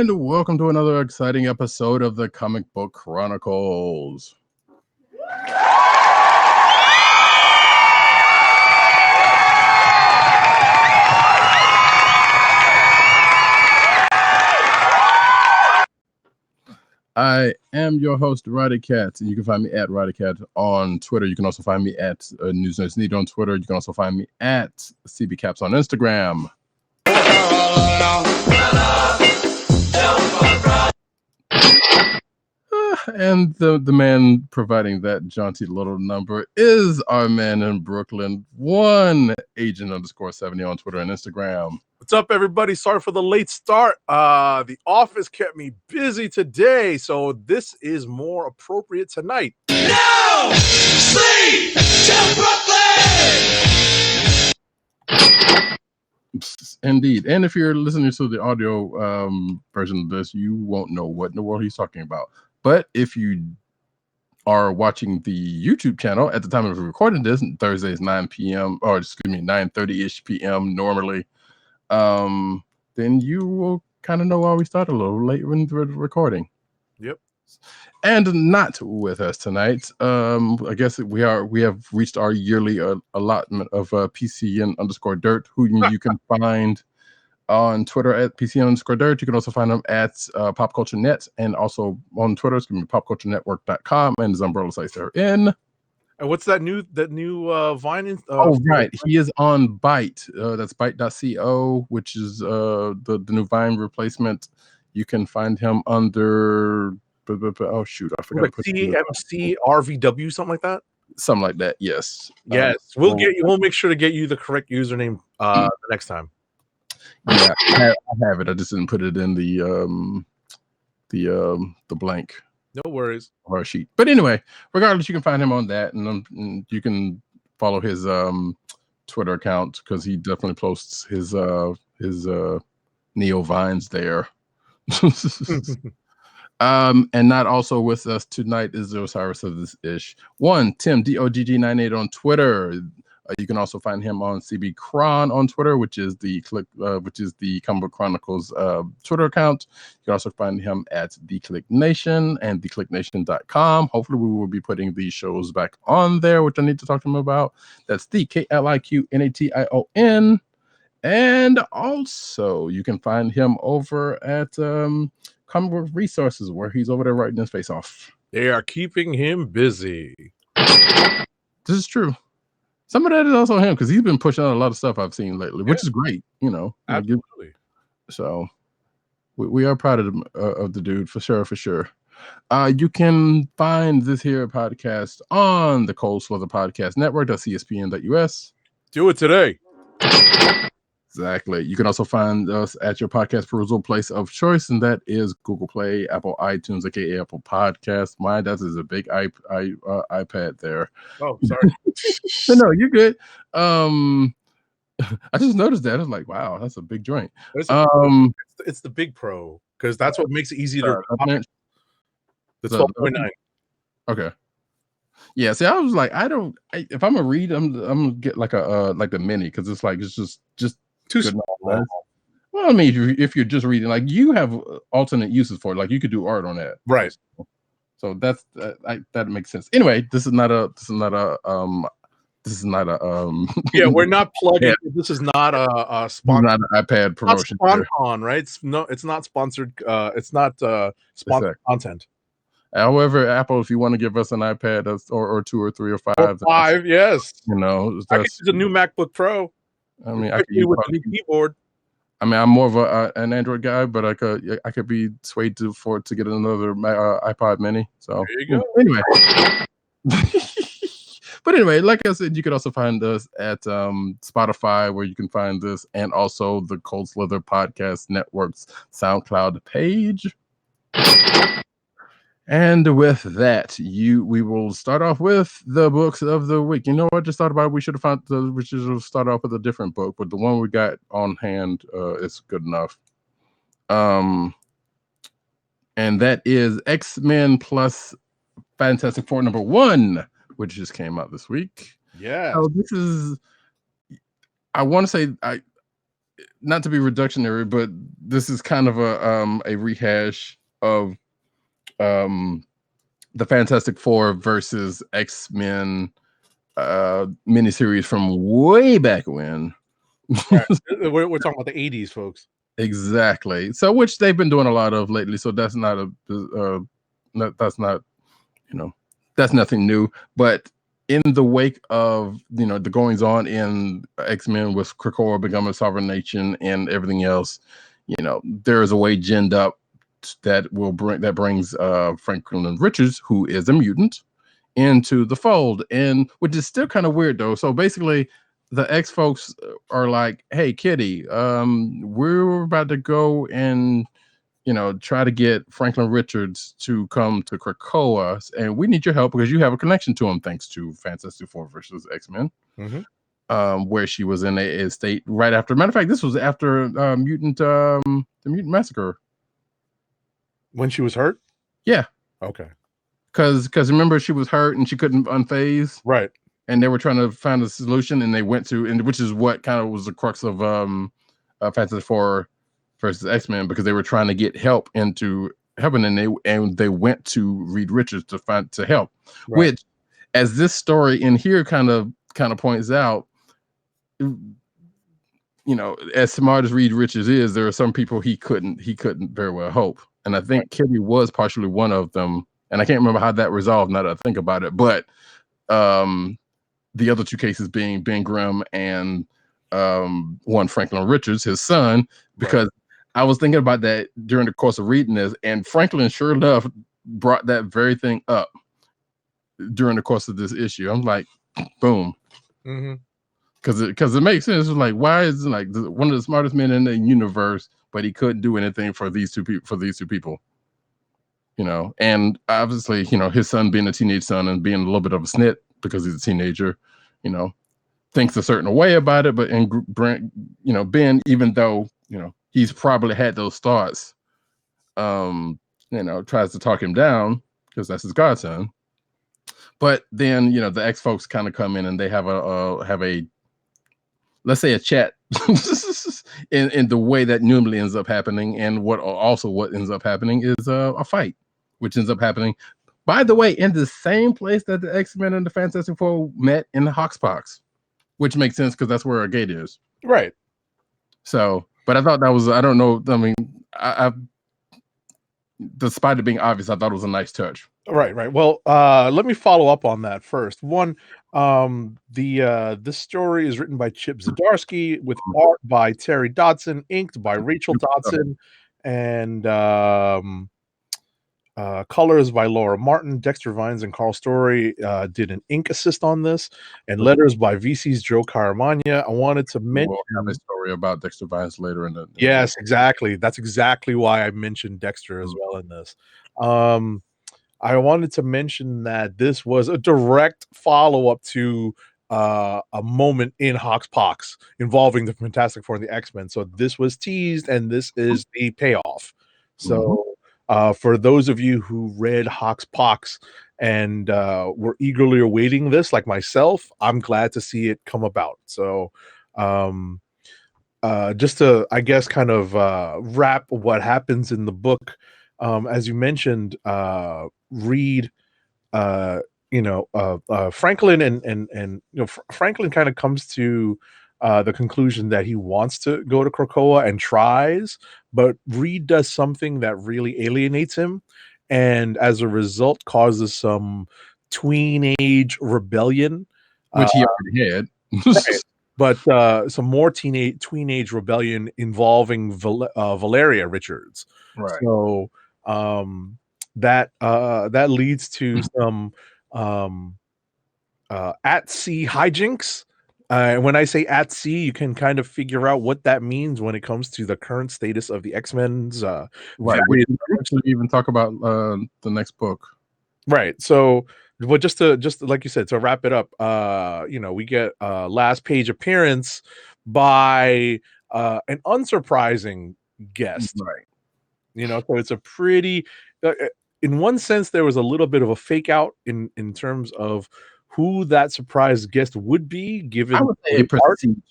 And welcome to another exciting episode of the Comic Book Chronicles. I am your host, Roddykat, and you can find me at Roddykat on Twitter. You can also find me at News Nerds Need on Twitter. You can also find me at CBCaps on Instagram. And the man providing that jaunty little number is our man in Brooklyn, one agent_70 on Twitter and Instagram. What's up, everybody? Sorry for the late start. The office kept me busy today, so this is more appropriate tonight. No sleep till Brooklyn! Indeed. And if you're listening to the audio version of this, you won't know what in the world he's talking about. But if you are watching the YouTube channel at the time of recording this, Thursdays 9 p.m. or 9:30-ish p.m. normally, then you will kind of know why we started a little late when we're recording. Yep. And not with us tonight. I guess we have reached our yearly allotment of PCN_Dirt, who you can find on Twitter at PCN_Dirt. You can also find them at Pop Culture Net, and also on Twitter, it's going to be popculturenetwork.com, and his umbrella sites are in. And what's that new Vine? Right. He is on Byte. That's byte.co, which is the new Vine replacement. You can find him under oh shoot, I forgot. Like CMC RVW, something like that. Something like that. Yes. Yes. We'll make sure to get you the correct username the next time. Yeah, I have it. I just didn't put it in the blank. No worries. Or sheet. But anyway, regardless, you can find him on that, and you can follow his Twitter account because he definitely posts his Neo Vines there. And not also with us tonight is the Osiris of this ish. One, Tim DOGG98 on Twitter. You can also find him on CB Chron on Twitter, which is the Comic Book Chronicles Twitter account. You can also find him at The Click Nation and theclicknation.com. Hopefully, we will be putting these shows back on there, which I need to talk to him about. That's the KLIQNATION. And also, you can find him over at Comic Book Resources, where he's over there writing his face off. They are keeping him busy. This is true. Some of that is also him because he's been pushing out a lot of stuff I've seen lately, which is great, you know. Absolutely. So we are proud of the dude for sure. You can find this here podcast on the Cold Slither Podcast Network, CSPN.us. Do it today. Exactly. You can also find us at your podcast perusal place of choice, and that is Google Play, Apple iTunes, aka Apple Podcast. Mine, that is a big iPad there. Oh, sorry. No, you're good. I just noticed that. I was like, wow, that's a big joint. It's the Big Pro because that's what makes it easy to. The 12.9. Okay. Yeah. See, I was like, if I'm gonna read, I'm gonna get like the mini because it's just too small. Well, I mean, if you're just reading, like you have alternate uses for it, like you could do art on that, right? So that's that makes sense. Anyway, this is not a yeah, we're not plugging. Yeah. This is not a sponsor. Not an iPad promotion. Not right? It's not sponsored. It's not sponsored content. However, Apple, if you want to give us an iPad or 2 or 3 or 5, yes, you know, I could use a new MacBook Pro. I mean, I could use with the new keyboard. I mean, I'm more of an Android guy, but I could be swayed to get another iPod Mini. So there you go. Anyway, but anyway, like I said, you could also find us at Spotify, where you can find this, and also the Cold Slither Podcast Network's SoundCloud page. And with that, we will start off with the books of the week. You know what? Just thought about it. We should have started off with a different book, but the one we got on hand is good enough. And that is X-Men plus Fantastic Four #1, which just came out this week. Yeah. So this is, I want to say, not to be reductionary, but this is kind of a rehash of the Fantastic Four versus X-Men miniseries from way back when. Right. We're talking about the 80s, folks. Exactly. So, which they've been doing a lot of lately. So that's not that's not, that's nothing new. But in the wake of the goings on in X-Men with Krakoa becoming a sovereign nation and everything else, there is a way ginned up that brings Franklin Richards, who is a mutant, into the fold, and which is still kind of weird though. So basically, the X folks are like, "Hey, Kitty, we're about to go and try to get Franklin Richards to come to Krakoa, and we need your help because you have a connection to him thanks to Fantastic Four versus X-Men." Where she was in a state right after. Matter of fact, this was after the Mutant Massacre. When she was hurt? Yeah. Okay. Because remember, she was hurt and she couldn't unphase. Right. And they were trying to find a solution, and they went to, and which is what kind of was the crux of Fantastic Four versus X-Men, because they were trying to get help into heaven, and they went to Reed Richards to help. Right. Which, as this story in here kind of points out, as smart as Reed Richards is, there are some people he couldn't very well help, and I think Kitty was partially one of them. And I can't remember how that resolved now that I think about it, but the other two cases being Ben Grimm and one Franklin Richards, his son, because I was thinking about that during the course of reading this, and Franklin sure enough brought that very thing up during the course of this issue. I'm like, boom. Because it makes sense. It's like, why is like one of the smartest men in the universe, but he couldn't do anything for these two people? And obviously, his son being a teenage son and being a little bit of a snit because he's a teenager, thinks a certain way about it. But Ben, even though, he's probably had those thoughts, tries to talk him down because that's his godson. But then, the X folks kind of come in and they have a let's say a chat in the way that normally ends up happening. And what ends up happening is a fight, which ends up happening, by the way, in the same place that the X-Men and the Fantastic Four met in the Hoxpox, which makes sense because that's where our gate is. Right. So, but I thought that was, I don't know. I mean, despite it being obvious, I thought it was a nice touch. Right. Well, let me follow up on that first. One, this story is written by Chip Zdarsky with art by Terry Dodson, inked by Rachel Dodson, and colors by Laura Martin. Dexter Vines and Carl Story did an ink assist on this, and letters by VC's Joe Caramagna. I wanted to mention a story about Dexter Vines later in the. Yes, exactly. That's exactly why I mentioned Dexter as well in this. I wanted to mention that this was a direct follow-up to a moment in Hoxpox involving the Fantastic Four and the X-Men. So this was teased, and this is the payoff. So for those of you who read Hoxpox and were eagerly awaiting this, like myself, I'm glad to see it come about. So just to, I guess, kind of wrap what happens in the book, as you mentioned, Reed, Franklin and Franklin kind of comes to the conclusion that he wants to go to Krakoa and tries, but Reed does something that really alienates him, and as a result causes some tween-age rebellion, which he already had. Right. But some more tween-age rebellion involving Valeria Richards. Right. So that leads to some at-sea hijinks. When I say at sea, you can kind of figure out what that means when it comes to the current status of the X-Men's. Right. We actually even talk about the next book. Right. So, but just like you said, to wrap it up, we get a last page appearance by an unsurprising guest. Right. So it's a pretty, in one sense, there was a little bit of a fake out in terms of who that surprise guest would be, given I would say a perceived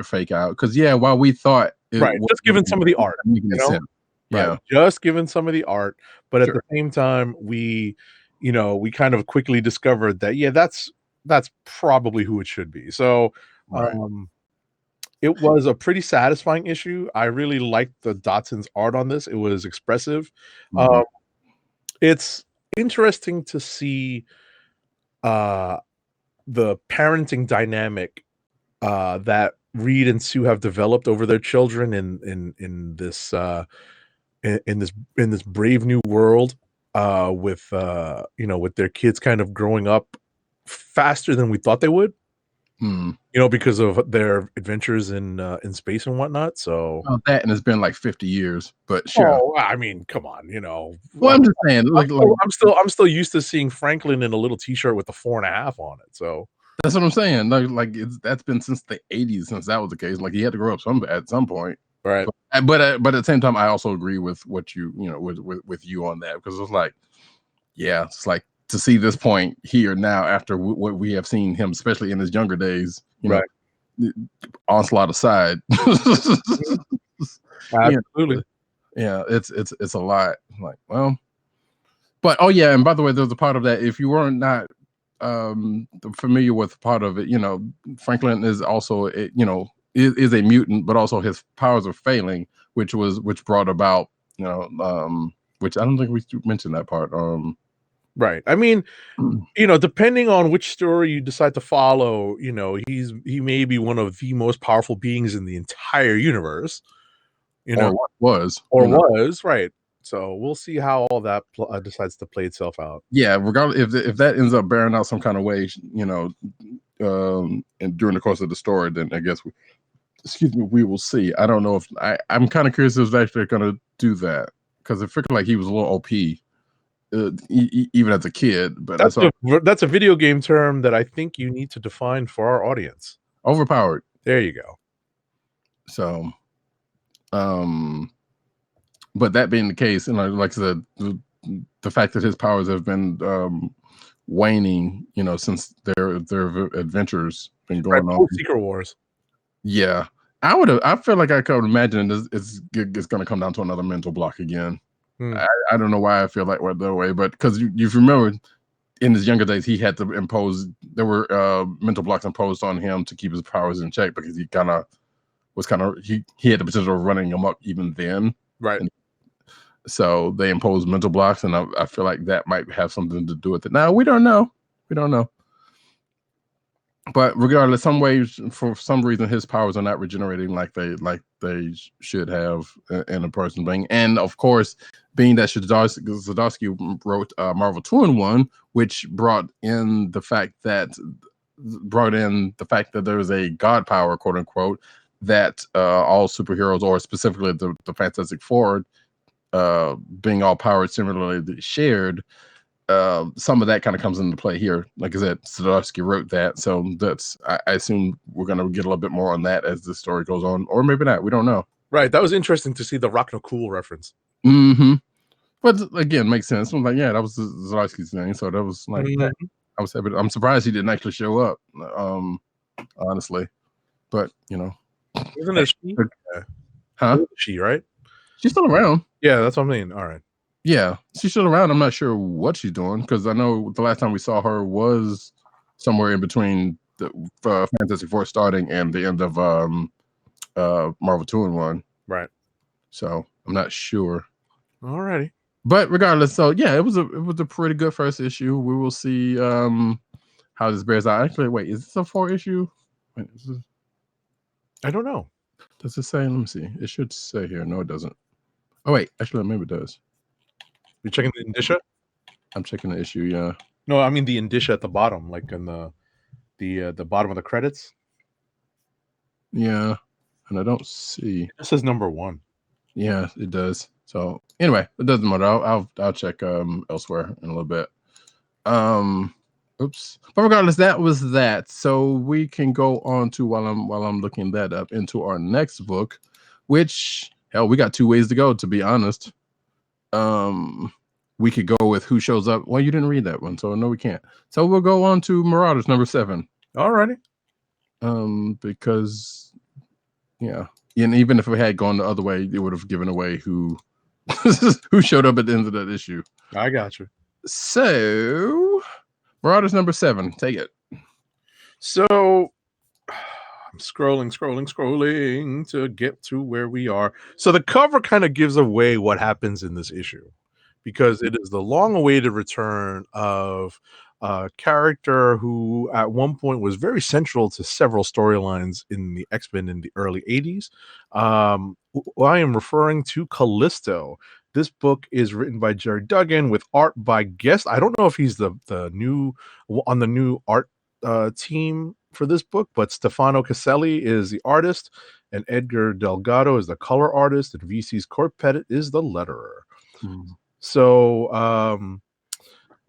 fake out, because while we thought Right, just given some of the art, making you any know? sense. Yeah, Right, just given some of the art, but at the sure. same time, we kind of quickly discovered that, yeah, that's probably who it should be. So, Right. it was a pretty satisfying issue. I really liked the Dotson's art on this. It was expressive. Mhm. It's interesting to see, uh, the parenting dynamic, that Reed and Sue have developed over their children in this, in this brave new world, with, with their kids kind of growing up faster than we thought they would, Hmm. because of their adventures in space and whatnot, so Well, that and it's been like 50 years, but sure. oh, I mean, come on, Well, I'm just saying, I'm still used to seeing Franklin in a little T-shirt with a 4.5 on it, so that's what I'm saying. Like that's been since the 80s since that was the case. Like he had to grow up at some point. right. But at the same time, I also agree with what with you on that, because it's like, yeah, it's like to see this point here now after what we have seen him, especially in his younger days, Right. onslaught aside. You Absolutely. yeah, it's a lot. Like, well, but oh yeah, and by the way, there's a part of that. If you were not familiar with part of it, Franklin is also is a mutant, but also his powers are failing, which brought about, which I don't think we mentioned that part. Right. I mean, depending on which story you decide to follow, he may be one of the most powerful beings in the entire universe, or what was, or was, right. So we'll see how all that decides to play itself out. yeah, regardless if that ends up bearing out some kind of way, and during the course of the story, then I guess we will see. I don't know if I'm kind of curious if they're actually going to do that, because it figured like he was a little OP, even as a kid. But That's a video game term that I think you need to define for our audience. overpowered. There you go. So, but that being the case, like I said, the fact that his powers have been waning, since their adventures been going on. Secret Wars. Yeah, I feel like I could imagine it's going to come down to another mental block again. I don't know why I feel like we're that way, but because you remember in his younger days, he had to impose. There were mental blocks imposed on him to keep his powers in check, because he he had the potential of running amok even then. Right. And so they imposed mental blocks, and I feel like that might have something to do with it. Now we don't know. But regardless, for some reason, his powers are not regenerating like they should have in a person being. And of course, being that Zdarsky wrote Marvel 2-in-1, which brought in the fact that there is a god power, quote unquote, that all superheroes, or specifically the Fantastic Four, being all powered similarly shared. Some of that kind of comes into play here. Like I said, Zdarsky wrote that, so I assume we're going to get a little bit more on that as the story goes on, or maybe not. We don't know. Right. That was interesting to see the Rock No Cool reference. Mm-hmm. But again, makes sense. I'm like, yeah, that was Zdarsky's thing, so that was like, I'm surprised he didn't actually show up. Honestly, but Isn't it she? Huh? She, right? She's still around. Yeah, that's what I mean. All right. Yeah, she's still around. I'm not sure what she's doing, because I know the last time we saw her was somewhere in between the Fantastic Four starting and the end of Marvel 2-in-1. Right. So I'm not sure. All righty. But regardless, so yeah, it was a pretty good first issue. We will see how this bears out. Actually, wait, is this a 4-issue? Wait, I don't know. Does it say? Let me see. It should say here. No, it doesn't. Oh wait, actually, maybe it does. You checking the indicia? I'm checking the issue. Yeah. No, I mean the indicia at the bottom, like in the bottom of the credits. Yeah, and I don't see. It says number 1. Yeah, it does. So anyway, it doesn't matter. I'll check elsewhere in a little bit. Oops. But regardless, that was that. So we can go on to, while I'm looking that up, into our next book, which, hell, we got 2 ways to go, to be honest. We could go with Who Shows Up. Well, you didn't read that one, so no, we can't. So we'll go on to Marauders number 7. Alrighty. Because yeah, And even if it had gone the other way, it would have given away who who showed up at the end of that issue. I got you. So, Marauders number 7, take it. So I'm scrolling to get to where we are. So the cover kind of gives away what happens in this issue, because it is the long-awaited return of a character who at one point was very central to several storylines in the X-Men in the early 80s. I am referring to Callisto. This book is written by Jerry Duggan with art by guest. I don't know if he's the new on the new art team for this book, but Stefano Caselli is the artist, and Edgar Delgado is the color artist, and VC's Court Pettit is the letterer. So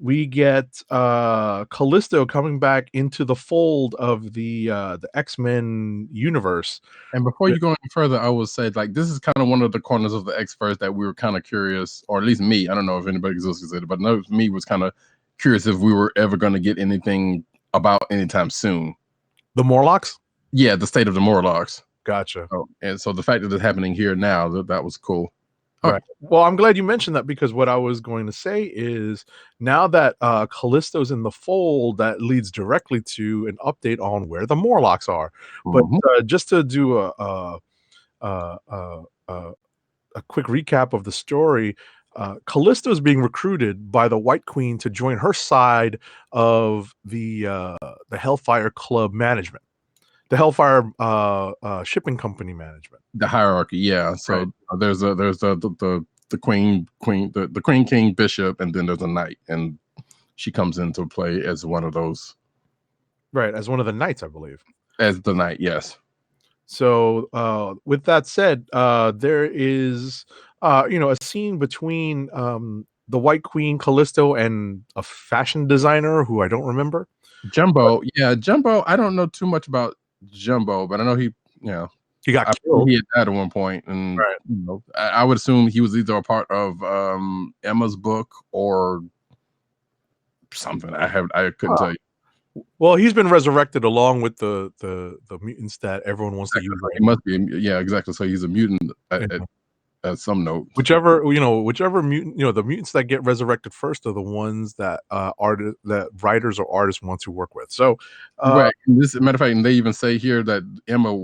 we get Callisto coming back into the fold of the X-Men universe. And before you go any further, I will say, like, this is kind of one of the corners of the X-Verse that we were kind of curious, or at least me. I don't know if anybody else said it, but no, me was kind of curious if we were ever going to get anything about anytime soon. The Morlocks? Yeah, the state of the Morlocks. Gotcha. And so the fact that it's happening here now, that was cool. Right. Well, I'm glad you mentioned that, because what I was going to say is now that Callisto's in the fold, that leads directly to an update on where the Morlocks are. But just to do a quick recap of the story, Callisto is being recruited by the White Queen to join her side of the Hellfire Club management, the Hellfire shipping company management. The hierarchy, yeah. So there's the queen, the queen, king, bishop, and then there's a knight, and she comes into play as one of those. Right, as one of the knights, I believe. As the knight, yes. So with that said, there is a scene between the White Queen, Callisto, and a fashion designer who I don't remember. Jumbo. Yeah, Jumbo. I don't know too much about Jumbo, but I know he got killed. He had died at one point, and I would assume he was either a part of Emma's book or something. I couldn't tell you. Well, he's been resurrected along with the mutants that everyone wants to use. He must be, yeah, exactly. So he's a mutant at some note. Whichever mutant, the mutants that get resurrected first are the ones that that writers or artists want to work with. So, right. This matter of fact, and they even say here that Emma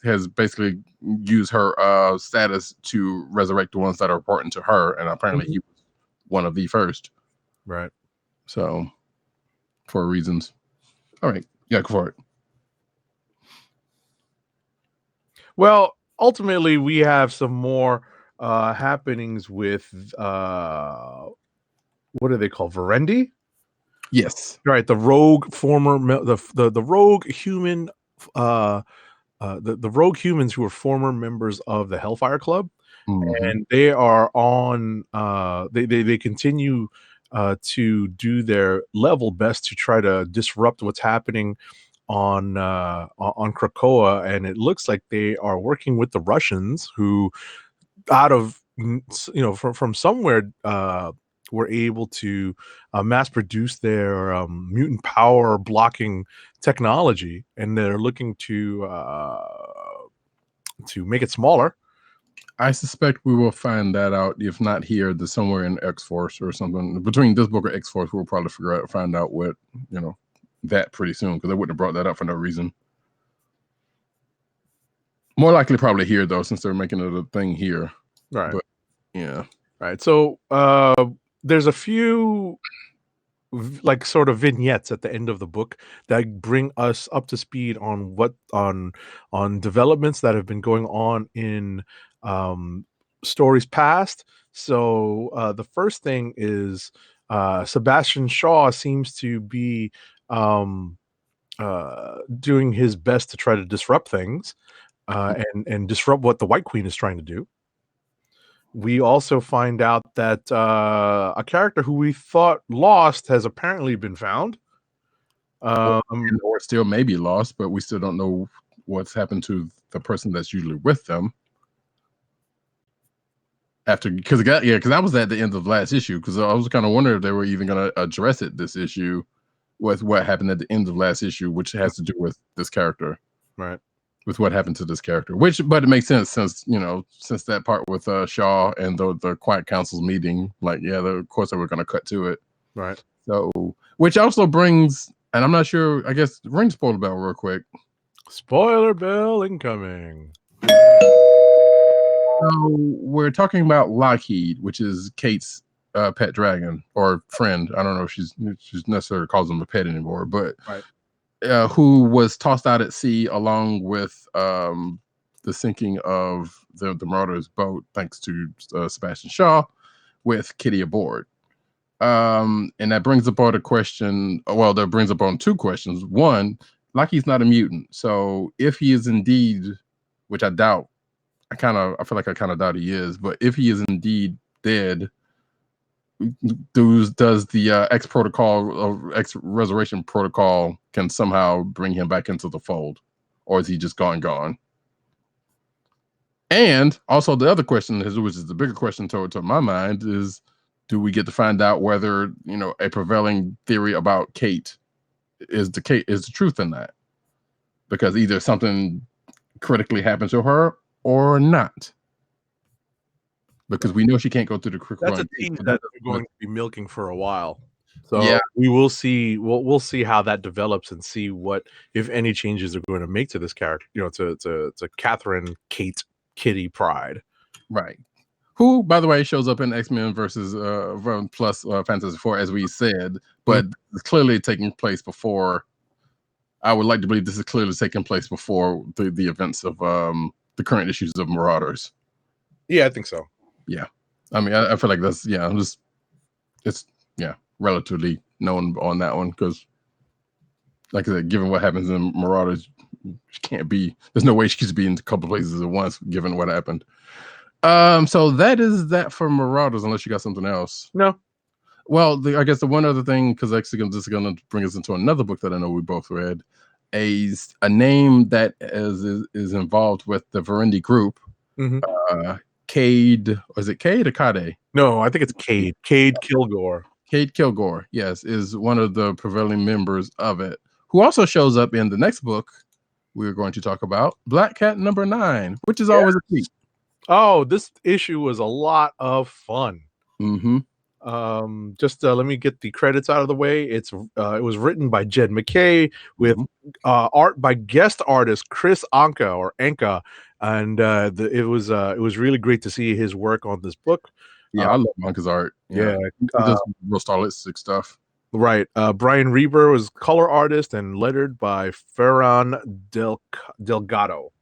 has basically used her status to resurrect the ones that are important to her, and apparently he was one of the first. Right. So, for reasons. All right, yeah, go for it. Well, ultimately, we have some more happenings with what are they called? Verendi? Yes. Right. The rogue former the rogue human the rogue humans who are former members of the Hellfire Club, and they are on they continue to do their level best to try to disrupt what's happening on Krakoa, and it looks like they are working with the Russians, who out of from somewhere were able to mass produce their mutant power blocking technology, and they're looking to make it smaller. I suspect we will find that out, if not here, somewhere in X-Force or something. Between this book or X-Force, we'll probably find out what, that pretty soon, because they wouldn't have brought that up for no reason. More likely probably here, though, since they're making it a thing here. Right. But, yeah. Right. So there's a few sort of vignettes at the end of the book that bring us up to speed on on developments that have been going on in stories past. So the first thing is Sebastian Shaw seems to be doing his best to try to disrupt things and disrupt what the White Queen is trying to do. We also find out that a character who we thought lost has apparently been found. Or still maybe lost, but we still don't know what's happened to the person that's usually with them. Because that was at the end of the last issue, because I was kind of wondering if they were even going to address it this issue with what happened at the end of last issue, which has to do with this character. Right. with what happened to this character. But it makes sense since since that part with Shaw and the Quiet Council's meeting. Like, yeah, of course they were going to cut to it. Right. So, which also brings, and I'm not sure. I guess ring spoiler bell real quick. Spoiler bell incoming. So we're talking about Lockheed, which is Kate's pet dragon or friend. I don't know if she's necessarily calls him a pet anymore, but right. Who was tossed out at sea along with the sinking of the Marauders' boat, thanks to Sebastian Shaw, with Kitty aboard. And that brings up on a question. Well, that brings up on two questions. One, Lockheed's not a mutant, so if he is indeed, which I doubt. I feel like I kind of doubt he is, but if he is indeed dead, does the X protocol or X resurrection protocol can somehow bring him back into the fold, or is he just gone? And also the other question, which is the bigger question to my mind, is do we get to find out whether a prevailing theory about Kate is the truth in that? Because either something critically happened to her or not, because we know she can't go through the quick That's run. a team that we're going to be milking for a while. So yeah, we will see. We'll see how that develops and see what, if any, changes they're going to make to this character. To Catherine, Kate, Kitty Pryde, right? Who, by the way, shows up in X-Men versus plus Fantastic Four, as we said, but it's clearly taking place before. I would like to believe this is clearly taking place before the events of the current issues of Marauders. Yeah, I think so. Yeah, I mean, I feel like that's it's relatively known on that one, because, like I said, given what happens in Marauders, she can't be. There's no way she could be in a couple places at once, given what happened. So that is that for Marauders, unless you got something else. No. Well, I guess the one other thing, because actually this is going to bring us into another book that I know we both read, a name that is involved with the Verendi group, Cade, or is it Cade or Kade? No, I think it's Cade. Cade Kilgore. Cade Kilgore, yes, is one of the prevailing members of it, who also shows up in the next book we're going to talk about, Black Cat number 9, which is always a treat. Oh, this issue was a lot of fun. Just let me get the credits out of the way. It was written by Jed McKay with art by guest artist Chris Anka, and it was really great to see his work on this book. Yeah, I love Anka's art. Yeah, he does real stylistic stuff. Right. Brian Reber was color artist and lettered by Ferran Delgado.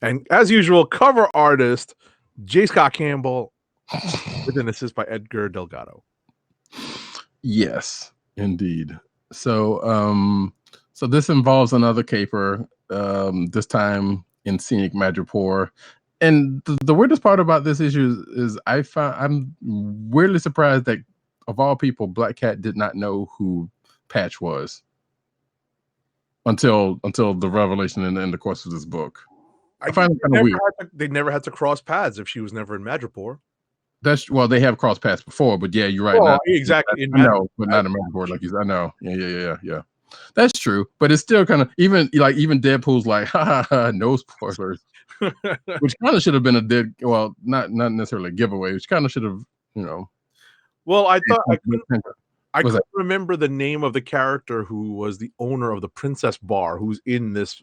And as usual, cover artist J. Scott Campbell, with an assist by Edgar Delgado. Yes, indeed. So so this involves another caper, this time in scenic Madripoor. And the weirdest part about this issue is I'm weirdly surprised that, of all people, Black Cat did not know who Patch was until the revelation in the course of this book. I find it kind of weird. They never had to cross paths if she was never in Madripoor. They have crossed paths before, but yeah, you're right. Oh, exactly. I know, but not in Madripoor, like you said. I know. Yeah. That's true, but it's still kind of even Deadpool's like, ha, no spoilers, which kind of should have been not necessarily a giveaway, which kind of should have, Well, I couldn't remember the name of the character who was the owner of the Princess Bar, who's in this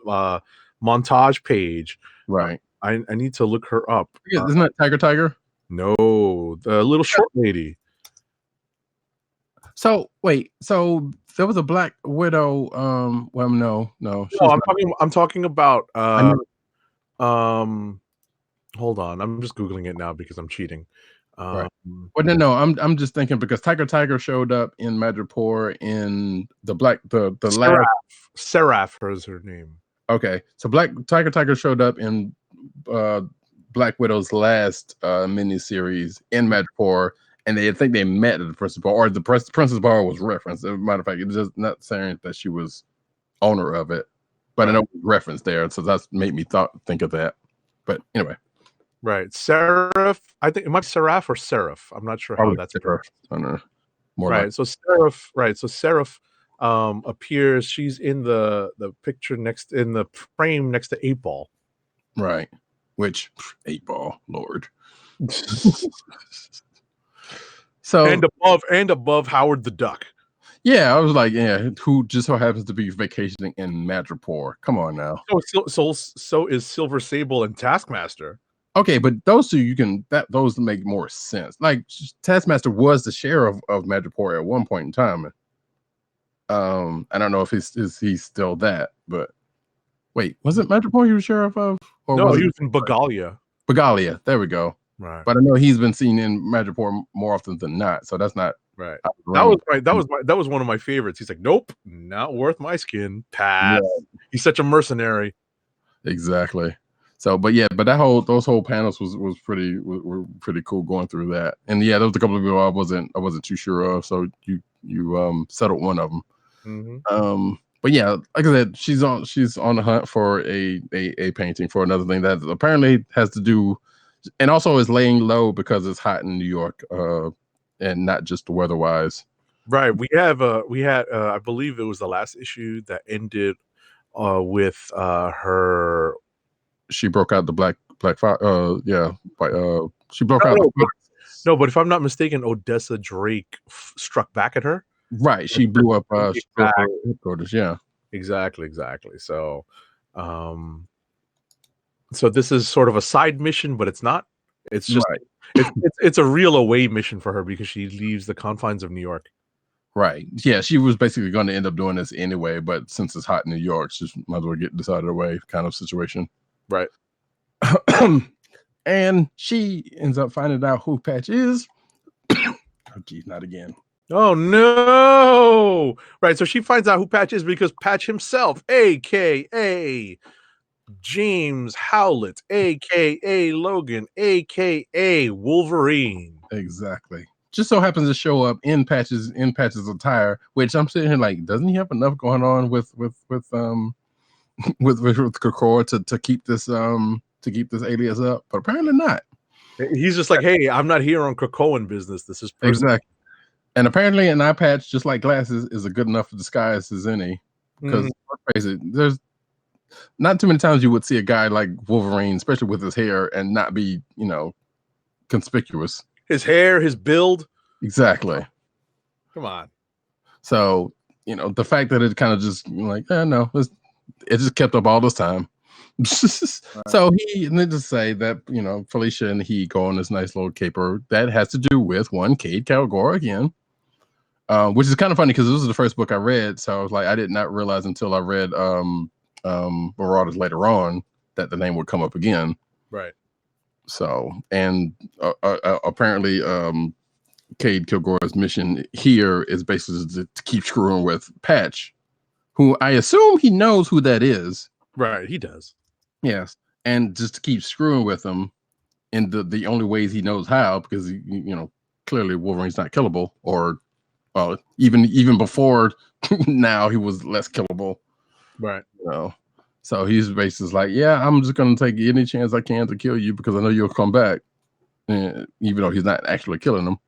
montage page. Right. I need to look her up. Isn't that Tiger? No, the little short lady. So wait, so there was a Black Widow. Well, no. I'm talking about. Hold on, I'm just googling it now because I'm cheating. Right. Well, no, I'm just thinking because Tiger showed up in Madripoor in the last. Seraph is her name. Okay, so Tiger showed up in Black Widow's last miniseries in Madripoor, and I think they met at the Princess Bar, or the Princess Bar was referenced. As a matter of fact, it's just not saying that she was owner of it, but I know it was referenced there, so that's made me think of that. But anyway. Right, Seraph. I think it might be Seraph or Seraph. I'm not sure how that's pronounced. I don't know. Right, so Seraph. Right, so Seraph appears. She's in the picture in the frame next to 8-Ball. Right. Which 8-Ball, Lord. So and above Howard the Duck. yeah, I was like, yeah, who just so happens to be vacationing in Madripoor. Come on now. So is Silver Sable and Taskmaster. Okay, but those two those make more sense. Like Taskmaster was the sheriff of Madripoor at one point in time. I don't know if he's still that, but wait, was it Madripoor he was sheriff of? Or no, he was in Bagalia. Bagalia, there we go. Right. But I know he's been seen in Madripoor more often than not, so that's not right. That was one of my favorites. He's like, nope, not worth my skin. Pass. Yeah. He's such a mercenary. Exactly. So, but those whole panels were pretty cool going through that. And yeah, there was a couple of people I wasn't too sure of. So you settled one of them. Mm-hmm. But yeah, like I said, she's on the hunt for a painting for another thing that apparently has to do, and also is laying low because it's hot in New York, and not just weather-wise. Right. We had I believe it was the last issue that ended with her. She broke out the black fire. She broke out. No, but if I'm not mistaken, Odessa Drake struck back at her. Right. She blew up headquarters. Yeah. Exactly. So, so this is sort of a side mission, but it's not. It's just it's a real away mission for her because she leaves the confines of New York. Right. Yeah, she was basically going to end up doing this anyway, but since it's hot in New York, she might as well get this out of the way kind of situation. Right. And she ends up finding out who Patch is. Oh, geez, not again. Oh, no. Right. So she finds out who Patch is because Patch himself, a.k.a. James Howlett, a.k.a. Logan, a.k.a. Wolverine. Exactly. Just so happens to show up in Patch's attire, which I'm sitting here like, doesn't he have enough going on with Krakoa to keep this alias up? But apparently not. He's just like, hey, I'm not here on Krakoan business. This is personal. Exactly. And apparently an eye patch, just like glasses, is a good enough disguise as any. Because let's face it, there's not too many times you would see a guy like Wolverine, especially with his hair, and not be, conspicuous. His hair, his build. Exactly. Come on. So, the fact that it kind of just like, no, it just kept up all this time. So needless to say that, Felicia and he go on this nice little caper that has to do with one Cade Kilgore again. Which is kind of funny because this was the first book I read. So I was like, I did not realize until I read Marauders later on that the name would come up again. Right. So, and apparently Cade Kilgore's mission here is basically to keep screwing with Patch, who I assume he knows who that is. Right, he does. Yes, and just to keep screwing with him in the only ways he knows how, because clearly Wolverine's not killable, or even before now he was less killable. Right. So he's basically like, yeah, I'm just gonna take any chance I can to kill you because I know you'll come back, even though he's not actually killing them.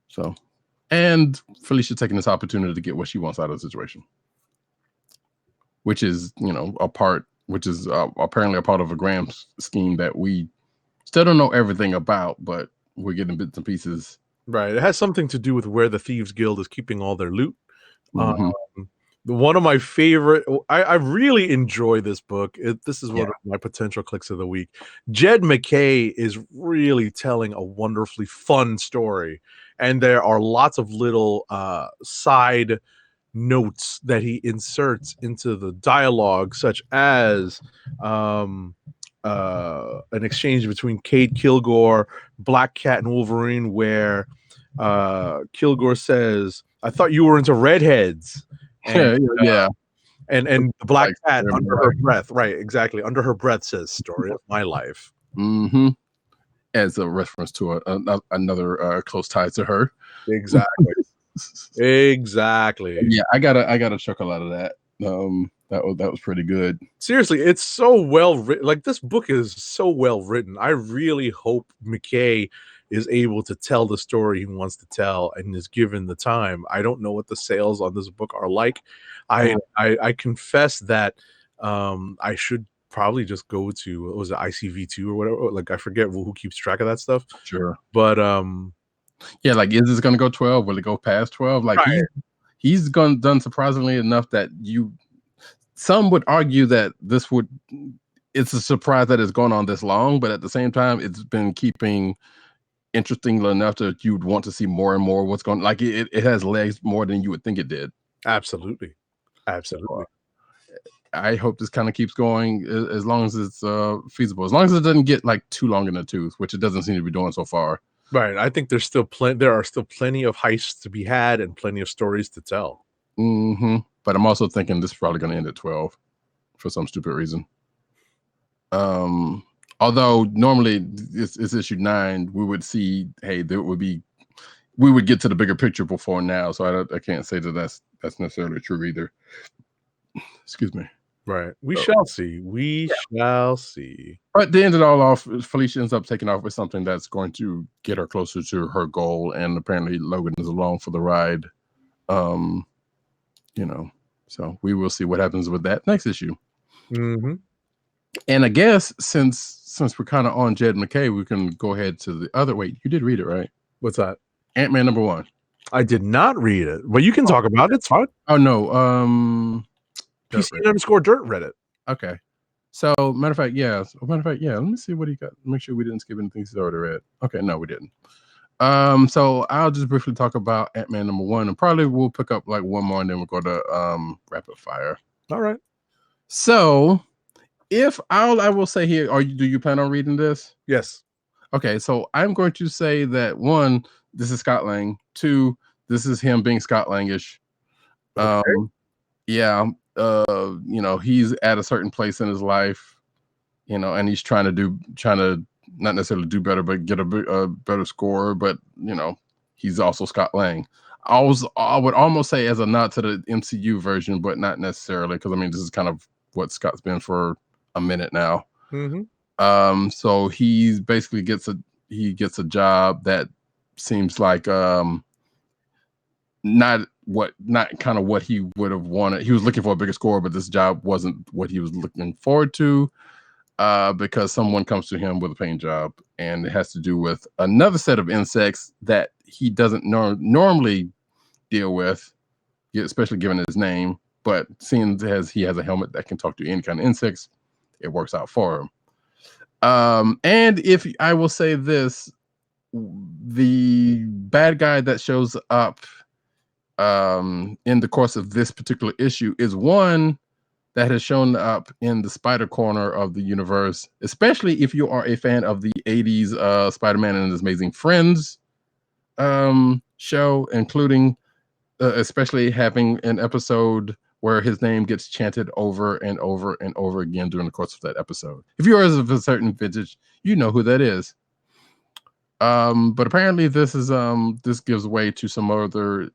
So, and Felicia taking this opportunity to get what she wants out of the situation, which is apparently a part of a grand scheme that we still don't know everything about, but we're getting bits and pieces. Right. It has something to do with where the Thieves Guild is keeping all their loot. Mm-hmm. One of my favorite, I really enjoy this book. This is one of my potential clicks of the week. Jed McKay is really telling a wonderfully fun story. And there are lots of little side notes that he inserts into the dialogue, such as an exchange between Cade Kilgore, Black Cat, and Wolverine, where Kilgore says, I thought you were into redheads. And, and the Black Cat under her breath, right? Exactly, under her breath says, "Story of my life." Mm-hmm. As a reference to another close tie to her. Exactly. Exactly. Yeah, I got a chuckle out of that. That was pretty good. Seriously, it's so well written. Like, this book is so well written. I really hope McKay is able to tell the story he wants to tell and is given the time. I don't know what the sales on this book are like. I confess that I should probably just go to, what was it, ICV2 or whatever, like I forget who keeps track of that stuff. Sure. But yeah, like, is this gonna go 12? Will it go past 12? Like, right. he's done surprisingly enough that some would argue that it's a surprise that it's gone on this long, but at the same time, it's been keeping interesting enough that you'd want to see more and more what's going, like, it has legs more than you would think it did. Absolutely. So, I hope this kind of keeps going as long as it's feasible, as long as it doesn't get like too long in the tooth, which it doesn't seem to be doing so far. Right. I think there are still plenty of heists to be had and plenty of stories to tell. But I'm also thinking this is probably going to end at 12 for some stupid reason. Although normally it's issue 9, we would see, hey, we would get to the bigger picture before now. So I can't say that that's necessarily true either. Excuse me. Right. We shall see. We shall see. But to end it all off, Felicia ends up taking off with something that's going to get her closer to her goal. And apparently Logan is along for the ride. So we will see what happens with that next issue. Mm-hmm. And I guess since we're kind of on Jed McKay, we can go ahead to the other. Wait, you did read it, right? What's that? Ant-Man #1. I did not read it, but you can talk about it. It's fine. Oh no. PC_Dirt read it. Okay. So matter of fact, yeah. Let me see what he got. Make sure we didn't skip anything he's already read. Okay, no, we didn't. So I'll just briefly talk about Ant-Man #1, and probably we'll pick up like one more, and then we'll go to rapid fire. All right. So I will say here, do you plan on reading this? Yes. Okay, so I'm going to say that 1, this is Scott Lang. 2, this is him being Scott Langish. Okay. He's at a certain place in his life, and he's trying to not necessarily do better, but get a better score. But he's also Scott Lang. I would almost say as a nod to the MCU version, but not necessarily, because this is kind of what Scott's been for a minute now. Mm-hmm. So he basically gets a job that seems like not kind of what he would have wanted. He was looking for a bigger score, but this job wasn't what he was looking forward to, because someone comes to him with a paying job, and it has to do with another set of insects that he doesn't normally deal with, especially given his name. But seeing as he has a helmet that can talk to any kind of insects, it works out for him. And if I will say this, the bad guy that shows up in the course of this particular issue is one that has shown up in the Spider Corner of the universe, especially if you are a fan of the 80s Spider-Man and His Amazing Friends show, including especially having an episode where his name gets chanted over and over and over again during the course of that episode. If you're of a certain vintage, you know who that is. But apparently this gives way to some other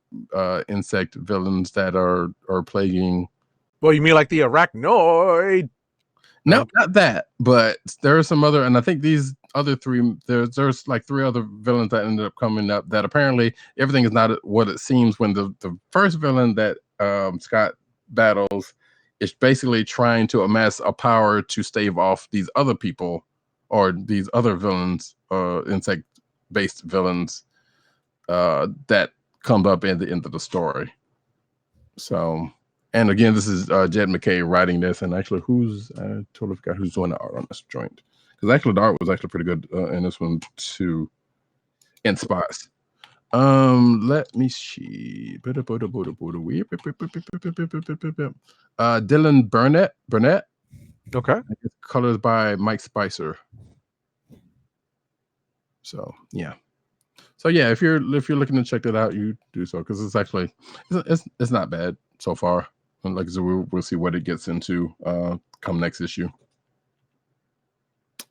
insect villains that are plaguing. Well, you mean like the arachnoid? No, not that, but there are some other, and I think these other 3, there's like 3 other villains that ended up coming up, that apparently everything is not what it seems. When the first villain that Scott battles is basically trying to amass a power to stave off these other people, or these other villains, insect-based villains that come up at the end of the story. So, and again, this is Jed McKay writing this, and actually, I totally forgot who's doing the art on this joint, because actually the art was actually pretty good in this one too, in spots. Let me see. Dylan Burnett. Okay. Colors by Mike Spicer. So yeah. If you're looking to check that out, you do so, because it's actually it's not bad so far. And like I said, we'll see what it gets into come next issue.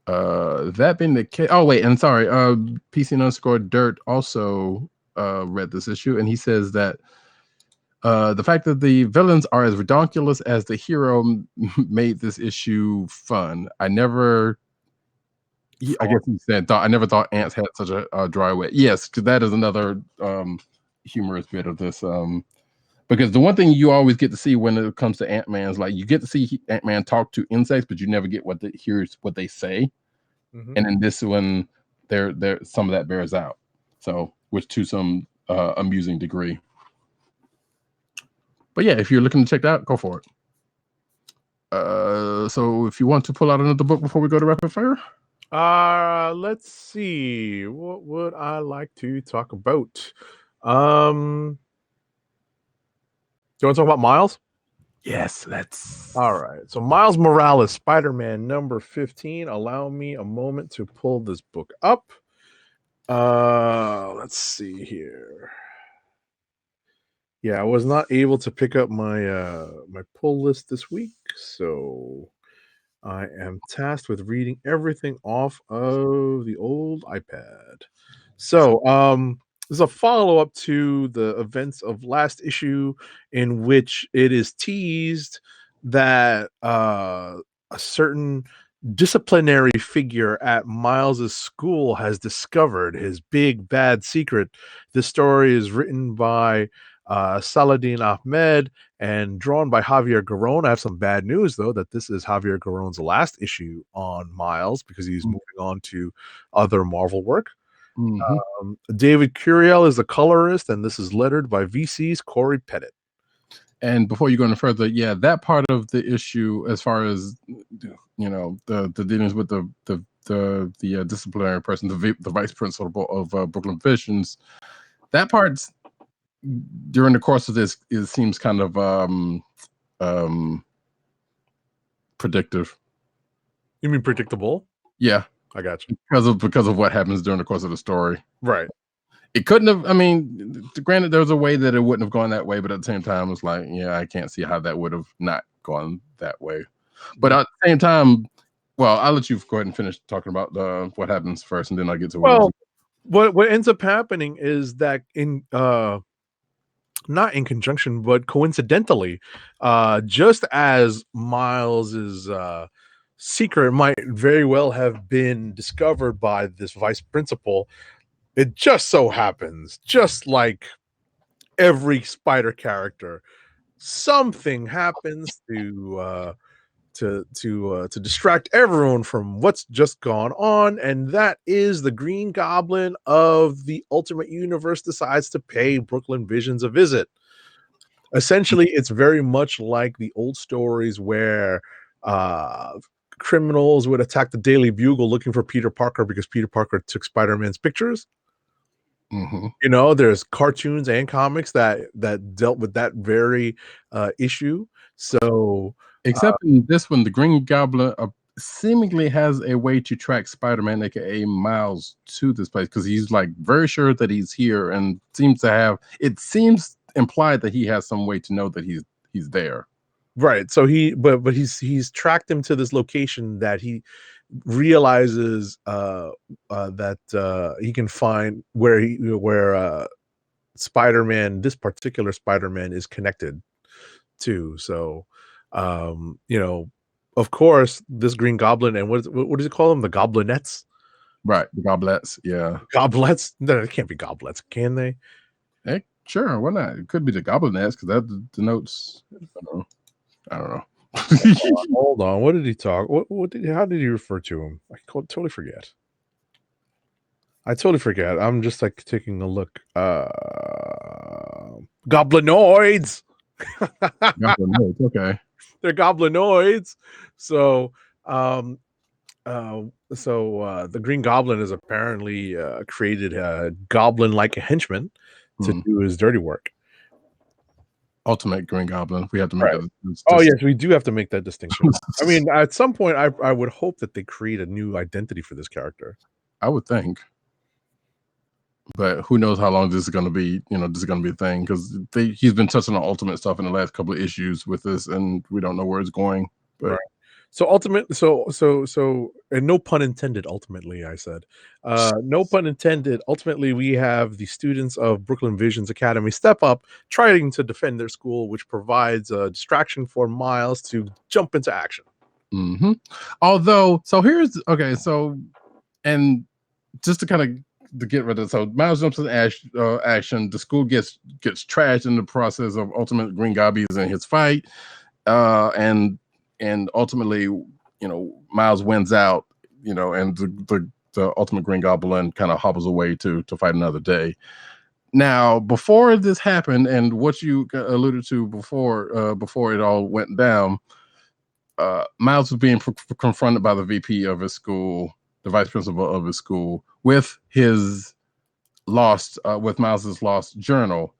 That being the case, oh wait, and sorry, PC_Dirt also read this issue, and he says that the fact that the villains are as ridiculous as the hero made this issue fun. I never I guess he said, I never thought ants had such a dry wit. Yes, because that is another humorous bit of this. Because the one thing you always get to see when it comes to Ant-Man is like you get to see Ant-Man talk to insects, but you never get hear what they say. Mhm. And in this one, there some of that bears out. So, which to some amusing degree. But yeah, if you're looking to check that out, go for it. So if you want to pull out another book before we go to rapid fire. Let's see. What would I like to talk about? Do you want to talk about Miles? Yes, let's. All right. So Miles Morales, Spider-Man number 15. Allow me a moment to pull this book up. Let's see here. Yeah, I was not able to pick up my my pull list this week, so I am tasked with reading everything off of the old iPad. So, this is a follow-up to the events of last issue, in which it is teased that a certain disciplinary figure at Miles's school has discovered his big bad secret. This story is written by Saladin Ahmed and drawn by Javier Garrón. I have some bad news, though, that this is Javier Garrón's last issue on Miles because he's moving on to other Marvel work. David Curiel is the colorist, and this is lettered by VC's Corey Pettit. And before you go any further, yeah, that part of the issue, as far as the dealings with the disciplinary person, the vice principal of Brooklyn Visions, that part's during the course of this, it seems kind of predictive. You mean predictable? Yeah, I got you. Because of what happens during the course of the story. Right. It couldn't have. I mean, granted, there was a way that it wouldn't have gone that way, but at the same time, it's like, yeah, I can't see how that would have not gone that way. But at the same time, well, I'll let you go ahead and finish talking about what happens first, and then I'll get to what ends up happening is that in not in conjunction, but coincidentally, just as Miles's secret might very well have been discovered by this vice principal, it just so happens, just like every Spider character, something happens to distract everyone from what's just gone on, and that is the Green Goblin of the Ultimate Universe decides to pay Brooklyn Visions a visit. Essentially, it's very much like the old stories where criminals would attack the Daily Bugle looking for Peter Parker because Peter Parker took Spider-Man's pictures. There's cartoons and comics that dealt with that very issue. So except in this one, the Green Goblin seemingly has a way to track Spider-Man, aka Miles, to this place because he's like very sure that he's here, and seems implied that he has some way to know that he's there. Right. So he's tracked him to this location that he realizes that he can find where Spider-Man, this particular Spider-Man, is connected to. So of course, this Green Goblin, and what does it call them? The Goblinettes? Right, the Goblets, yeah. Goblets? No, it can't be Goblets, can they? Hey, sure, why not? It could be the Goblinettes, because that denotes, I don't know. Hold on. What did he talk? How did he refer to him? I totally forget. I'm just like taking a look. Goblinoids. Goblinoids, okay. They're goblinoids. So the Green Goblin has apparently created a goblin-like henchman to do his dirty work. Ultimate Green Goblin. We have to make that. Oh yes, we do have to make that distinction. I mean, at some point, I would hope that they create a new identity for this character. I would think, but who knows how long this is going to be? This is going to be a thing because he's been touching on Ultimate stuff in the last couple of issues with this, and we don't know where it's going. But So and no pun intended, ultimately, I said. No pun intended. Ultimately, we have the students of Brooklyn Visions Academy step up, trying to defend their school, which provides a distraction for Miles to jump into action. Although, so and just to kind of to get rid of it, so Miles jumps into action. The school gets trashed in the process of Ultimate Green Goblins in his fight, and ultimately, Miles wins out, and the Ultimate Green Goblin kind of hobbles away to fight another day. Now, before this happened, and what you alluded to before it all went down, Miles was being confronted by the VP of his school, the vice principal of his school, with his with Miles's lost journal.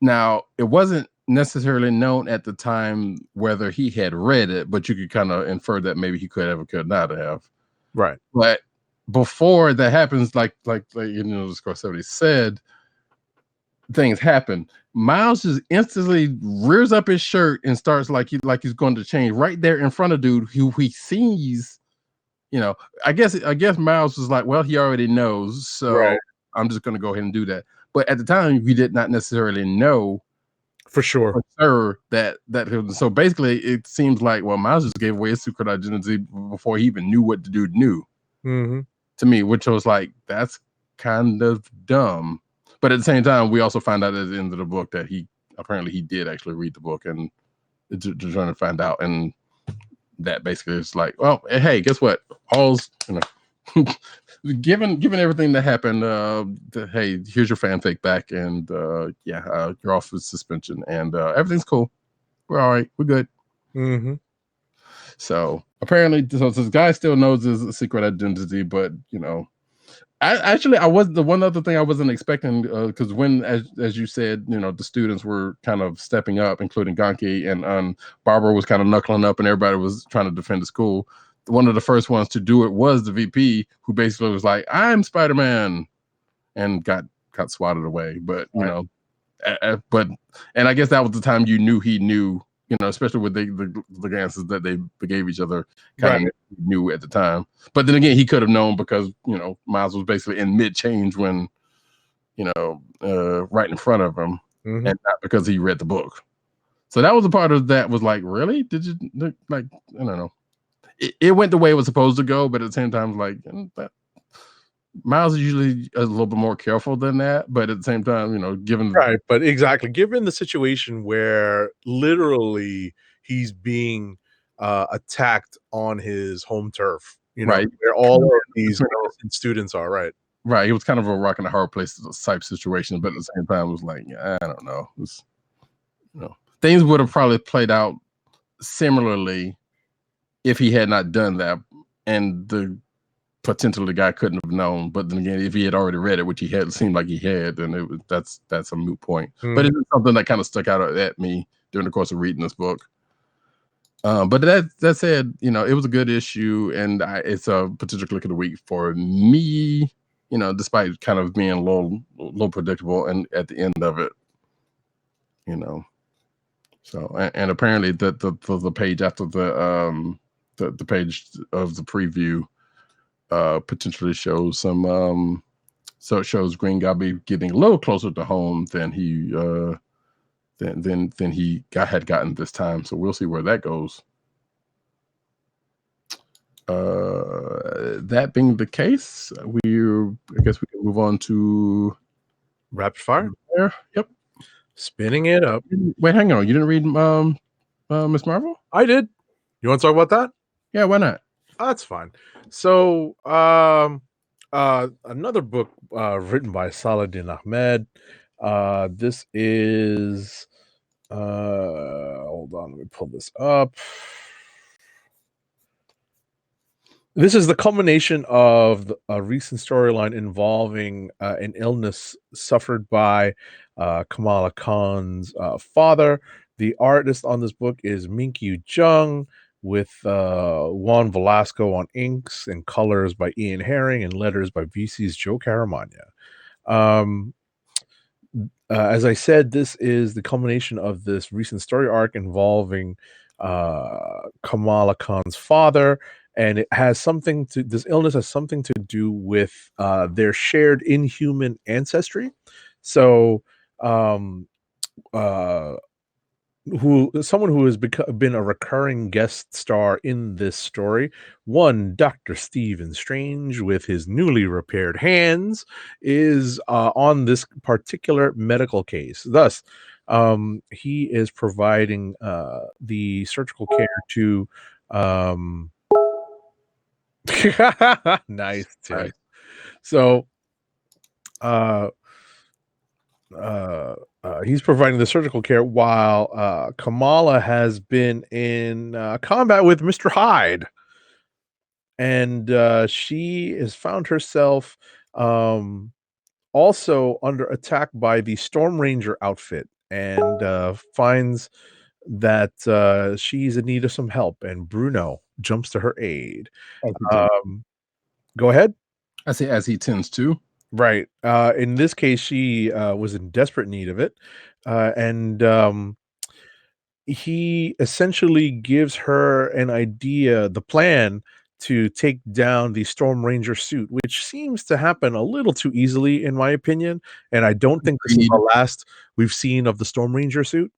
Now, it wasn't necessarily known at the time whether he had read it, but you could kind of infer that maybe he could have or could not have. Right. But before that happens, like Scorsese said, things happen. Miles just instantly rears up his shirt and starts like he's going to change right there in front of dude who he sees. I guess Miles was like, well, he already knows, so right. I'm just going to go ahead and do that. But at the time, we did not necessarily know for sure that so basically it seems like, well, Miles just gave away his secret identity before he even knew what the dude knew. Mm-hmm. To me, which was like, that's kind of dumb. But at the same time, we also find out at the end of the book that he did actually read the book and to trying to find out, and that basically is like, well, hey, guess what? All's given everything that happened, hey, here's your fanfic back, and you're off with suspension, and everything's cool. We're all right. We're good. Mm-hmm. So apparently, so this guy still knows his secret identity, but I was the one other thing I wasn't expecting, because when, as you said, the students were kind of stepping up, including Ganke, and Barbara was kind of knuckling up, and everybody was trying to defend the school. One of the first ones to do it was the VP, who basically was like, "I'm Spider-Man," and got swatted away. But and I guess that was the time you knew he knew. Especially with the glances that they gave each other, kind of knew at the time. But then again, he could have known because Miles was basically in mid-change when right in front of him, and not because he read the book. So that was a part of that was like, really? Did you like? I don't know. It went the way it was supposed to go, but at the same time, like that. Miles is usually a little bit more careful than that, but at the same time, given but exactly given the situation where literally he's being attacked on his home turf, right, where all of these students are, right, it was kind of a rock and a hard place type situation, but at the same time, it was like, I don't know, things would have probably played out similarly if he had not done that, and potentially the guy couldn't have known. But then again, if he had already read it, which he had, seemed like he had, then that's a moot point. But it's something that kind of stuck out at me during the course of reading this book. But that said, it was a good issue, and it's a potential click of the week for me. Despite kind of being a little predictable, and at the end of it, So and apparently the page after the page of the preview potentially shows some so it shows Green Goblin getting a little closer to home than he had gotten this time. So we'll see where that goes. That being the case, I guess we can move on to rapid fire. Yep. Spinning it up. Wait, hang on. You didn't read Miss Marvel? I did. You want to talk about that? Yeah, why not? That's fine. So, another book written by Saladin Ahmed. This is hold on, let me pull this up. This is the culmination of a recent storyline involving an illness suffered by Kamala Khan's father. The artist on this book is Minkyu Jung, with Juan Velasco on inks and colors by Ian Herring and letters by VC's Joe Caramagna. As I said, this is the culmination of this recent story arc involving Kamala Khan's father, and it has this illness has something to do with their shared inhuman ancestry. So someone who has been a recurring guest star in this story. One, Dr. Stephen Strange, with his newly repaired hands, is on this particular medical case. Thus, he is providing the surgical care to. Nice, Tim. Right. So, he's providing the surgical care while Kamala has been in combat with Mr. Hyde, and she has found herself also under attack by the Storm Ranger outfit, and finds that she's in need of some help, and Bruno jumps to her aid. Go ahead. I say, as he tends to. Right. In this case, she was in desperate need of it. And he essentially gives her an idea, the plan to take down the Storm Ranger suit, which seems to happen a little too easily, in my opinion. And I don't think this is the last we've seen of the Storm Ranger suit.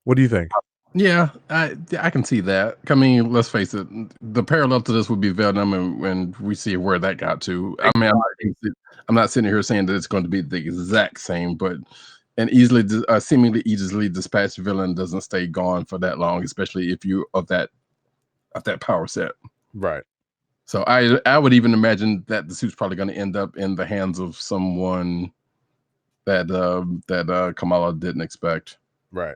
What do you think? Yeah, I can see that. I mean, let's face it, the parallel to this would be Vietnam, and we see where that got to. I mean, I'm not sitting here saying that it's going to be the exact same, but an seemingly easily dispatched villain doesn't stay gone for that long, especially if you of that power set. Right. So I would even imagine that the suit's probably going to end up in the hands of someone that Kamala didn't expect. Right.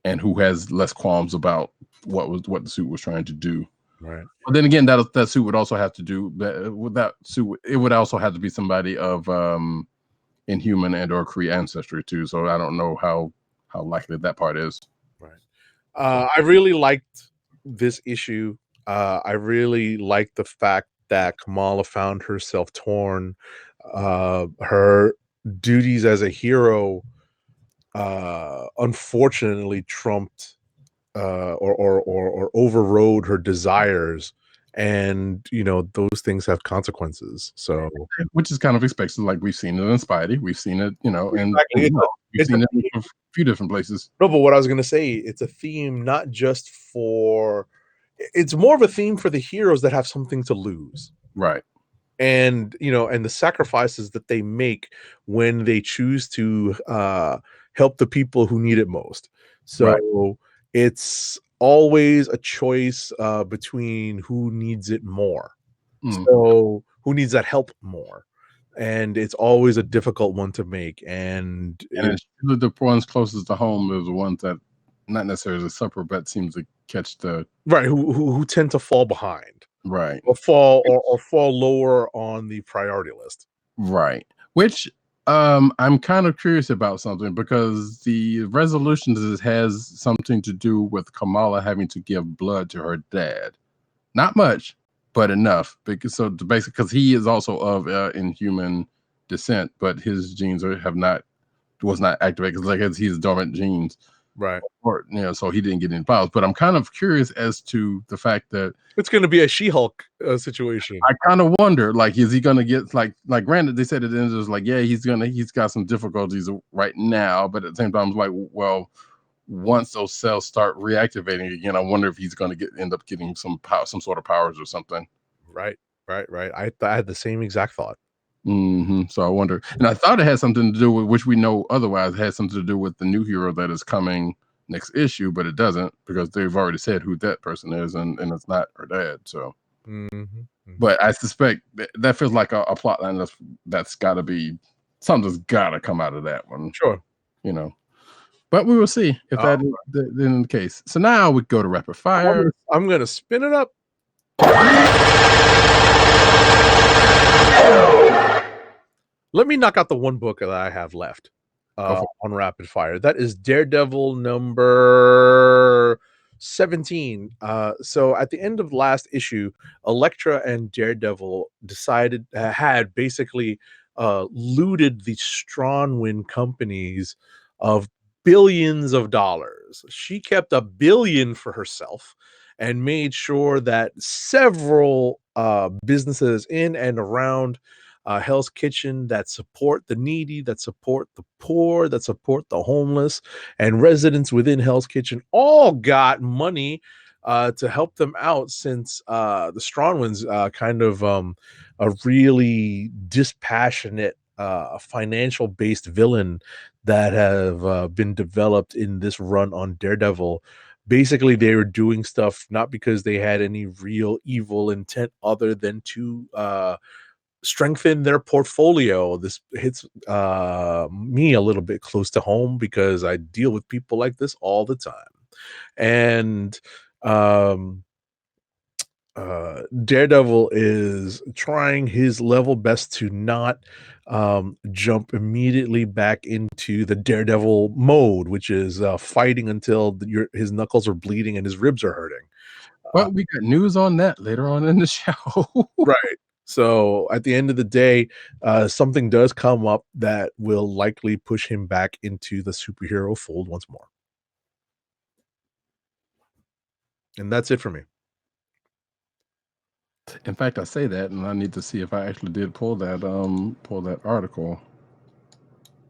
And who has less qualms about what the suit was trying to do. Right. But then again, that suit would also have to do with that suit. It would also have to be somebody of Inhuman and or Kree ancestry too. So I don't know how likely that part is. Right. I really liked this issue. I really liked the fact that Kamala found herself torn. Her duties as a hero unfortunately trumped or overrode her desires, and those things have consequences. So, which is kind of expected. Like we've seen it in Spidey, we've seen it, and exactly. we've seen it in a few different places. No, but what I was going to say, it's a theme not just for. It's more of a theme for the heroes that have something to lose, right? And and the sacrifices that they make when they choose to help the people who need it most. So it's always a choice between who needs it more. So who needs that help more? And it's always a difficult one to make. And it's the ones closest to home are the ones that not necessarily suffer, but seems to catch the who tend to fall behind, or fall lower on the priority list, which I'm kind of curious about something, because the resolution to this has something to do with Kamala having to give blood to her dad. Not much, but enough, because he is also of Inhuman descent, but his genes was not activated, because he's dormant genes. Right. Or so he didn't get any powers. But I'm kind of curious as to the fact that it's going to be a She-Hulk situation. I kind of wonder, like, is he going to get like granted, they said at the end, it was like, yeah, he's got some difficulties right now, but at the same time, it's like, well, once those cells start reactivating again, I wonder if he's going to end up getting some sort of powers or something. Right. I had the same exact thought. So I wonder, and I thought it had something to do with, which we know otherwise, had something to do with the new hero that is coming next issue, but it doesn't, because they've already said who that person is, and it's not her dad. So, but I suspect that feels like a plot line that's got to be something's got to come out of that one. Sure, but we will see if that is the case. So now we go to rapid fire. I'm gonna spin it up. Let me knock out the one book that I have left on rapid fire. That is Daredevil number 17. So at the end of last issue, Elektra and Daredevil had basically looted the Stronwyn companies of billions of dollars. She kept $1 billion for herself and made sure that several businesses in and around Hell's Kitchen that support the needy, that support the poor, that support the homeless, and residents within Hell's Kitchen all got money to help them out, since the Stronwin's kind of a really dispassionate financial based villain that have been developed in this run on Daredevil. Basically, they were doing stuff not because they had any real evil intent other than to strengthen their portfolio. This hits me a little bit close to home because I deal with people like this all the time. And Daredevil is trying his level best to not jump immediately back into the Daredevil mode, which is fighting until his knuckles are bleeding and his ribs are hurting. Well, we got news on that later on in the show. Right. So at the end of the day, something does come up that will likely push him back into the superhero fold once more. And that's it for me. In fact, I say that, and I need to see if I actually did pull that article.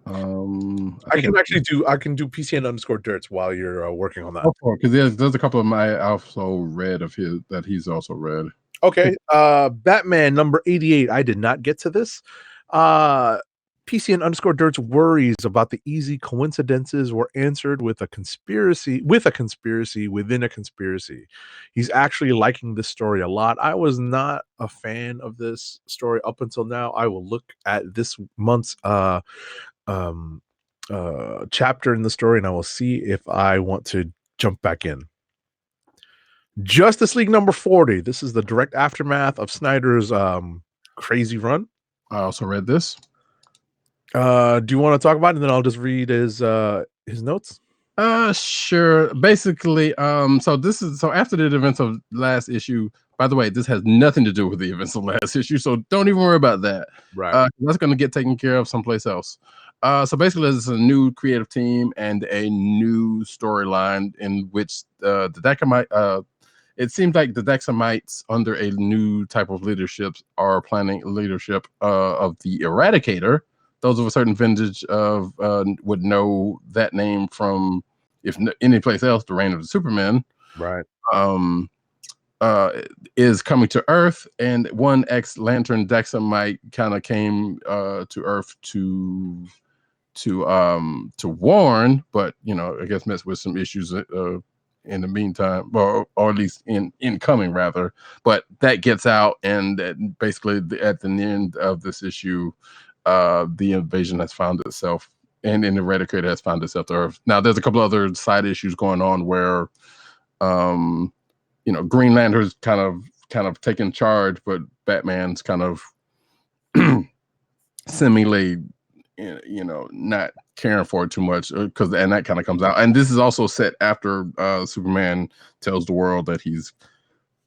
I can do PCN_dirts while you're working on that. Because there's a couple of my also read of his that he's also read. Okay. Batman number 88. I did not get to this. PCN_dirt's worries about the easy coincidences were answered with a conspiracy within a conspiracy. He's actually liking this story a lot. I was not a fan of this story up until now. I will look at this month's chapter in the story and I will see if I want to jump back in. Justice League number 40. This is the direct aftermath of Snyder's crazy run. I also read this. Do you want to talk about it, and then I'll just read his notes? Sure. Basically, so after the events of last issue. By the way, this has nothing to do with the events of last issue, so don't even worry about that. Right. That's going to get taken care of someplace else. So basically, there's a new creative team and a new storyline in which the Decamite. It seems like the Dexamites, under a new type of leadership, are planning leadership of the Eradicator. Those of a certain vintage of would know that name from, if any place else, the Reign of the Superman. Right. Is coming to Earth, and one ex-Lantern Dexamite kind of came to Earth to warn, but I guess messed with some issues in the meantime, or at least incoming rather. But that gets out, and basically at the end of this issue, the invasion has found itself, and the Eradicator has found itself to Earth. Now, there's a couple other side issues going on where, Green Lantern's kind of taking charge, but Batman's kind of seemingly, not caring for it too much, and that kind of comes out. And this is also set after Superman tells the world that he's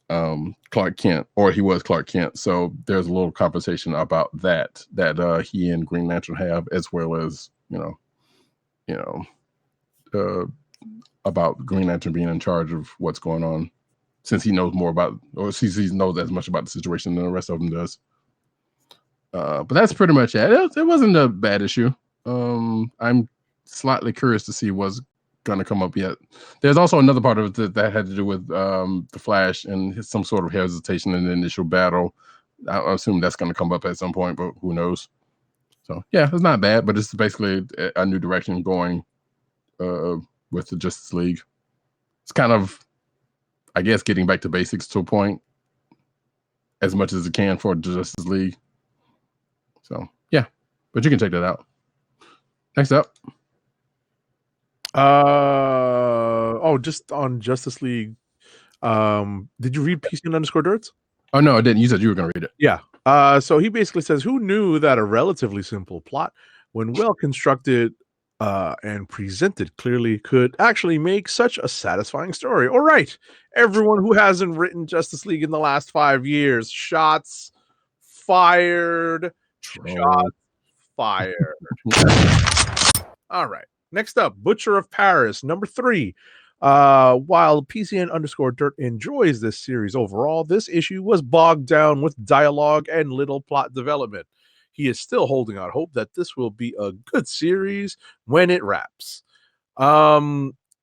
Clark Kent, or he was Clark Kent. So there's a little conversation about that he and Green Lantern have, as well as about Green Lantern being in charge of what's going on, since he knows more about, or he knows as much about the situation than the rest of them does. But that's pretty much it. It wasn't a bad issue. I'm slightly curious to see what's going to come up yet. There's also another part of it that had to do with the Flash and some sort of hesitation in the initial battle. I assume that's going to come up at some point, but who knows? So yeah, it's not bad, but it's basically a new direction going with the Justice League. It's kind of, I guess, getting back to basics to a point, as much as it can for the Justice League. So yeah, but you can check that out. Next up. Just on Justice League. Did you read PCN_dirts? Oh no, I didn't. You said you were going to read it. Yeah. So he basically says, who knew that a relatively simple plot, when well constructed and presented clearly, could actually make such a satisfying story? All right, everyone who hasn't written Justice League in the last 5 years, shots fired. Shots fired. All right. Next up, Butcher of Paris, number 3. While PCN_dirt enjoys this series overall, this issue was bogged down with dialogue and little plot development. he is still holding out hope that this will be a good series when it wraps.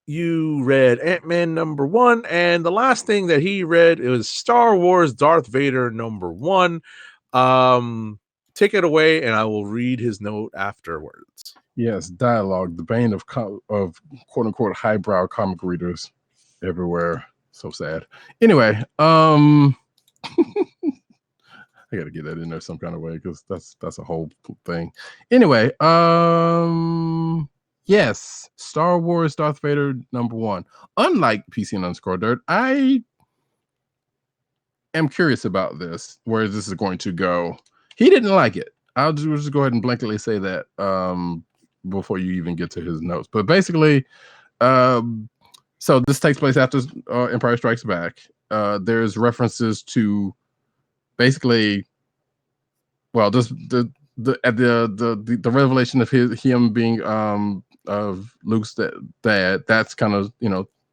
You read Ant-Man #1, and the last thing that he read was Star Wars Darth Vader #1. Take it away, and I will read his note afterwards. Yes, dialogue, the bane of quote unquote highbrow comic readers everywhere. So sad. Anyway, I got to get that in there some kind of way because that's a whole thing. Anyway, yes, Star Wars Darth Vader #1. Unlike PC and Unscore Dirt, I am curious about this, where this is going to go. He didn't like it. I'll just go ahead and blanketly say that before you even get to his notes. But basically, so this takes place after Empire Strikes Back. There's references to basically, well, just the revelation of him being of Luke's dad. That's kind of,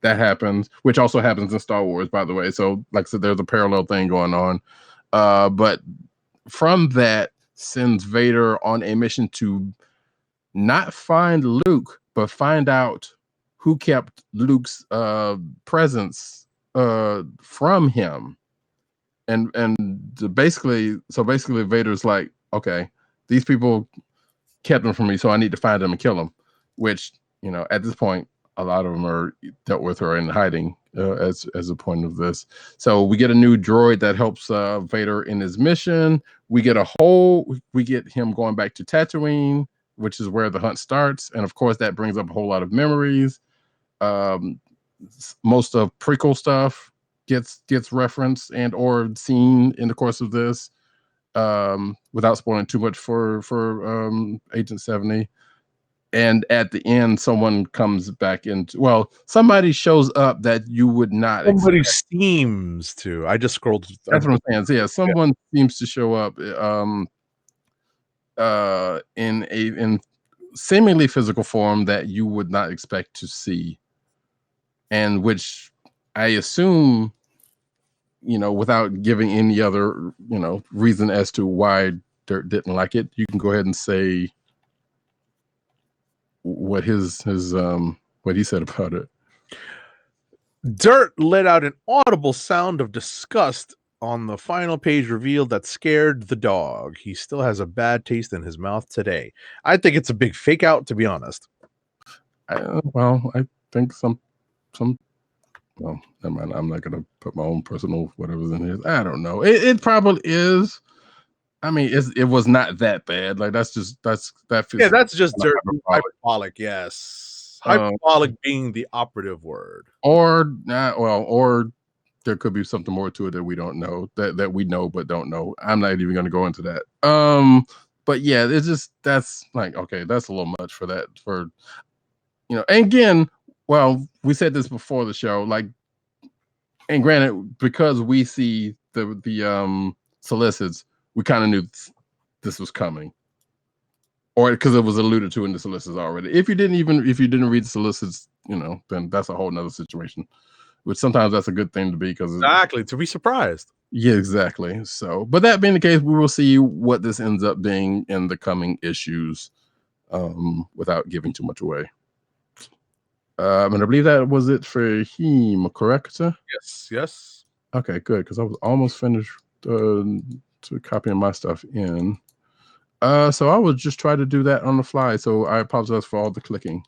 that happens, which also happens in Star Wars, by the way. So, like I said, there's a parallel thing going on. But from that, sends Vader on a mission to not find Luke, but find out who kept Luke's presence from him. And basically Vader's like, okay, these people kept them from me, so I need to find them and kill them. Which, at this point, a lot of them are dealt with or in hiding as a point of this. So we get a new droid that helps Vader in his mission. We get him going back to Tatooine, which is where the hunt starts, and of course that brings up a whole lot of memories. Most of prequel stuff gets referenced and or seen in the course of this, without spoiling too much for Agent 70. And at the end, someone comes back into, somebody shows up that you would not Somebody expect. seems to. I just scrolled. That's what I'm saying. So, yeah, someone seems to show up in seemingly physical form that you would not expect to see, and which I assume, without giving any other reason as to why Dirt didn't like it, you can go ahead and say what what he said about it. Dirt let out an audible sound of disgust on the final page reveal that scared the dog. He still has a bad taste in his mouth today. I think it's a big fake out, to be honest. I think some. Well, never mind. I'm not gonna put my own personal whatever's in here. I don't know. It probably is. I mean, it was not that bad. Like that's just that's just Dirt hyperbolic. Yes, hyperbolic being the operative word. Or there could be something more to it that we don't know, that we know but don't know. I'm not even going to go into that. But yeah, it's just, that's like, okay, that's a little much for that. And again, we said this before the show, like, and granted, because we see the solicits, we kind of knew this was coming, or because it was alluded to in the solicits already. If you didn't read the solicits, then that's a whole nother situation, which sometimes that's a good thing to be, because exactly, to be surprised. Yeah, exactly. So, but that being the case, we will see what this ends up being in the coming issues, without giving too much away. And I believe that was it for him, correct, sir? Yes. Okay, good, because I was almost finished to copying my stuff in. So I will just try to do that on the fly. So I apologize for all the clicking.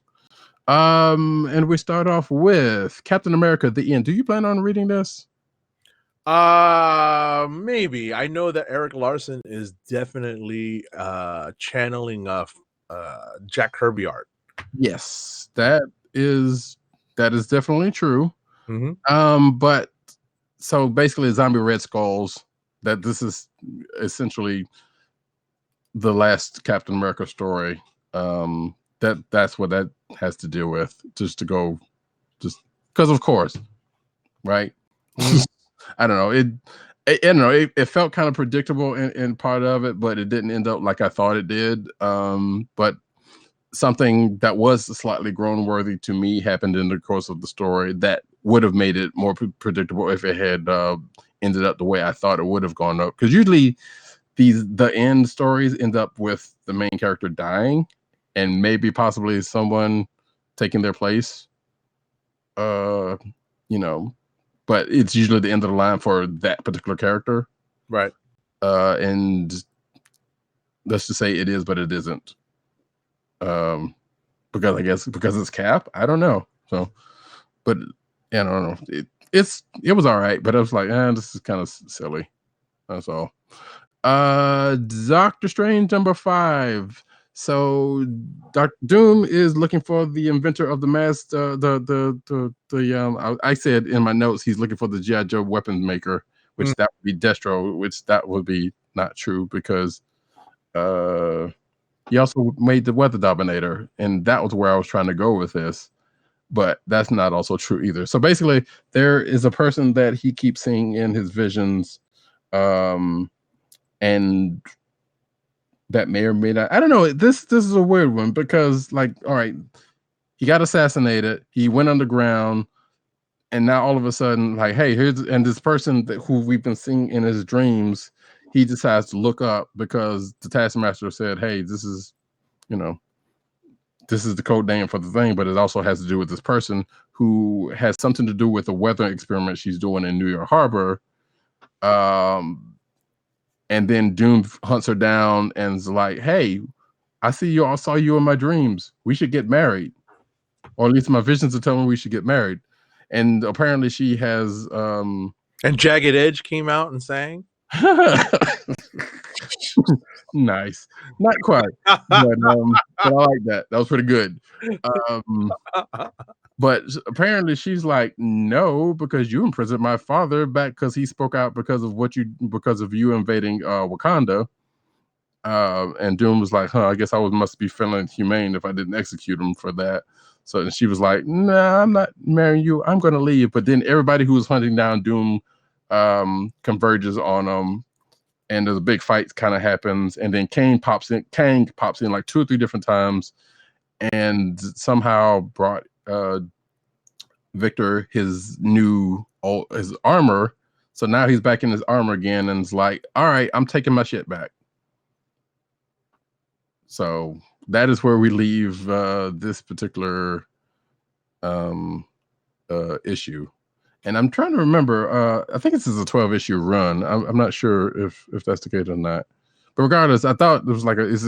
And we start off with Captain America: The End. Do you plan on reading this? Maybe. I know that Eric Larson is definitely channeling Jack Kirby art. Yes, that is definitely true. Mm-hmm. But so basically, Zombie Red Skulls, that this is essentially the last Captain America story. That's what that has to deal with. Just because, of course, right? I don't know. It felt kind of predictable in part of it, but it didn't end up like I thought it did. But something that was slightly grown worthy to me happened in the course of the story that would have made it more predictable if it had ended up the way I thought it would have gone up. Because usually the end stories end up with the main character dying, and maybe possibly someone taking their place. You know, but it's usually the end of the line for that particular character. Right. And let's just say it is, but it isn't. Because I guess because it's Cap, I don't know. So, but yeah, I don't know. It was all right, but I was like, this is kind of silly. That's all. Doctor Strange number 5. So Dr. Doom is looking for the inventor of the mask. I said in my notes he's looking for the G.I. Joe weapons maker, which that would be Destro, which that would be not true because he also made the Weather Dominator, and that was where I was trying to go with this. But that's not also true either. So basically, there is a person that he keeps seeing in his visions, and that may or may not. I don't know. This is a weird one because, like, all right, he got assassinated. He went underground, and now all of a sudden, like, hey, here's and this person who we've been seeing in his dreams, he decides to look up because the Taskmaster said, hey, this is, this is the code name for the thing, but it also has to do with this person who has something to do with a weather experiment she's doing in New York Harbor. And then Doom hunts her down and is like, hey, I saw you in my dreams. We should get married. Or at least my visions are telling me we should get married. And apparently she has... And Jagged Edge came out and sang? Nice. Not quite. But I like that. That was pretty good. But apparently she's like, no, because you imprisoned my father back because he spoke out because of you invading Wakanda. And Doom was like, I guess I must be feeling humane if I didn't execute him for that. So and she was like, nah, I'm not marrying you. I'm going to leave. But then everybody who was hunting down Doom converges on him. And there's a big fight kind of happens. And then Kang pops in like 2 or 3 different times and somehow brought Victor his armor. So now he's back in his armor again and it's like, all right, I'm taking my shit back. So that is where we leave this particular issue. And I'm trying to remember, I think this is a 12-issue run. I'm not sure if that's the case or not. But regardless, I thought it was like if it's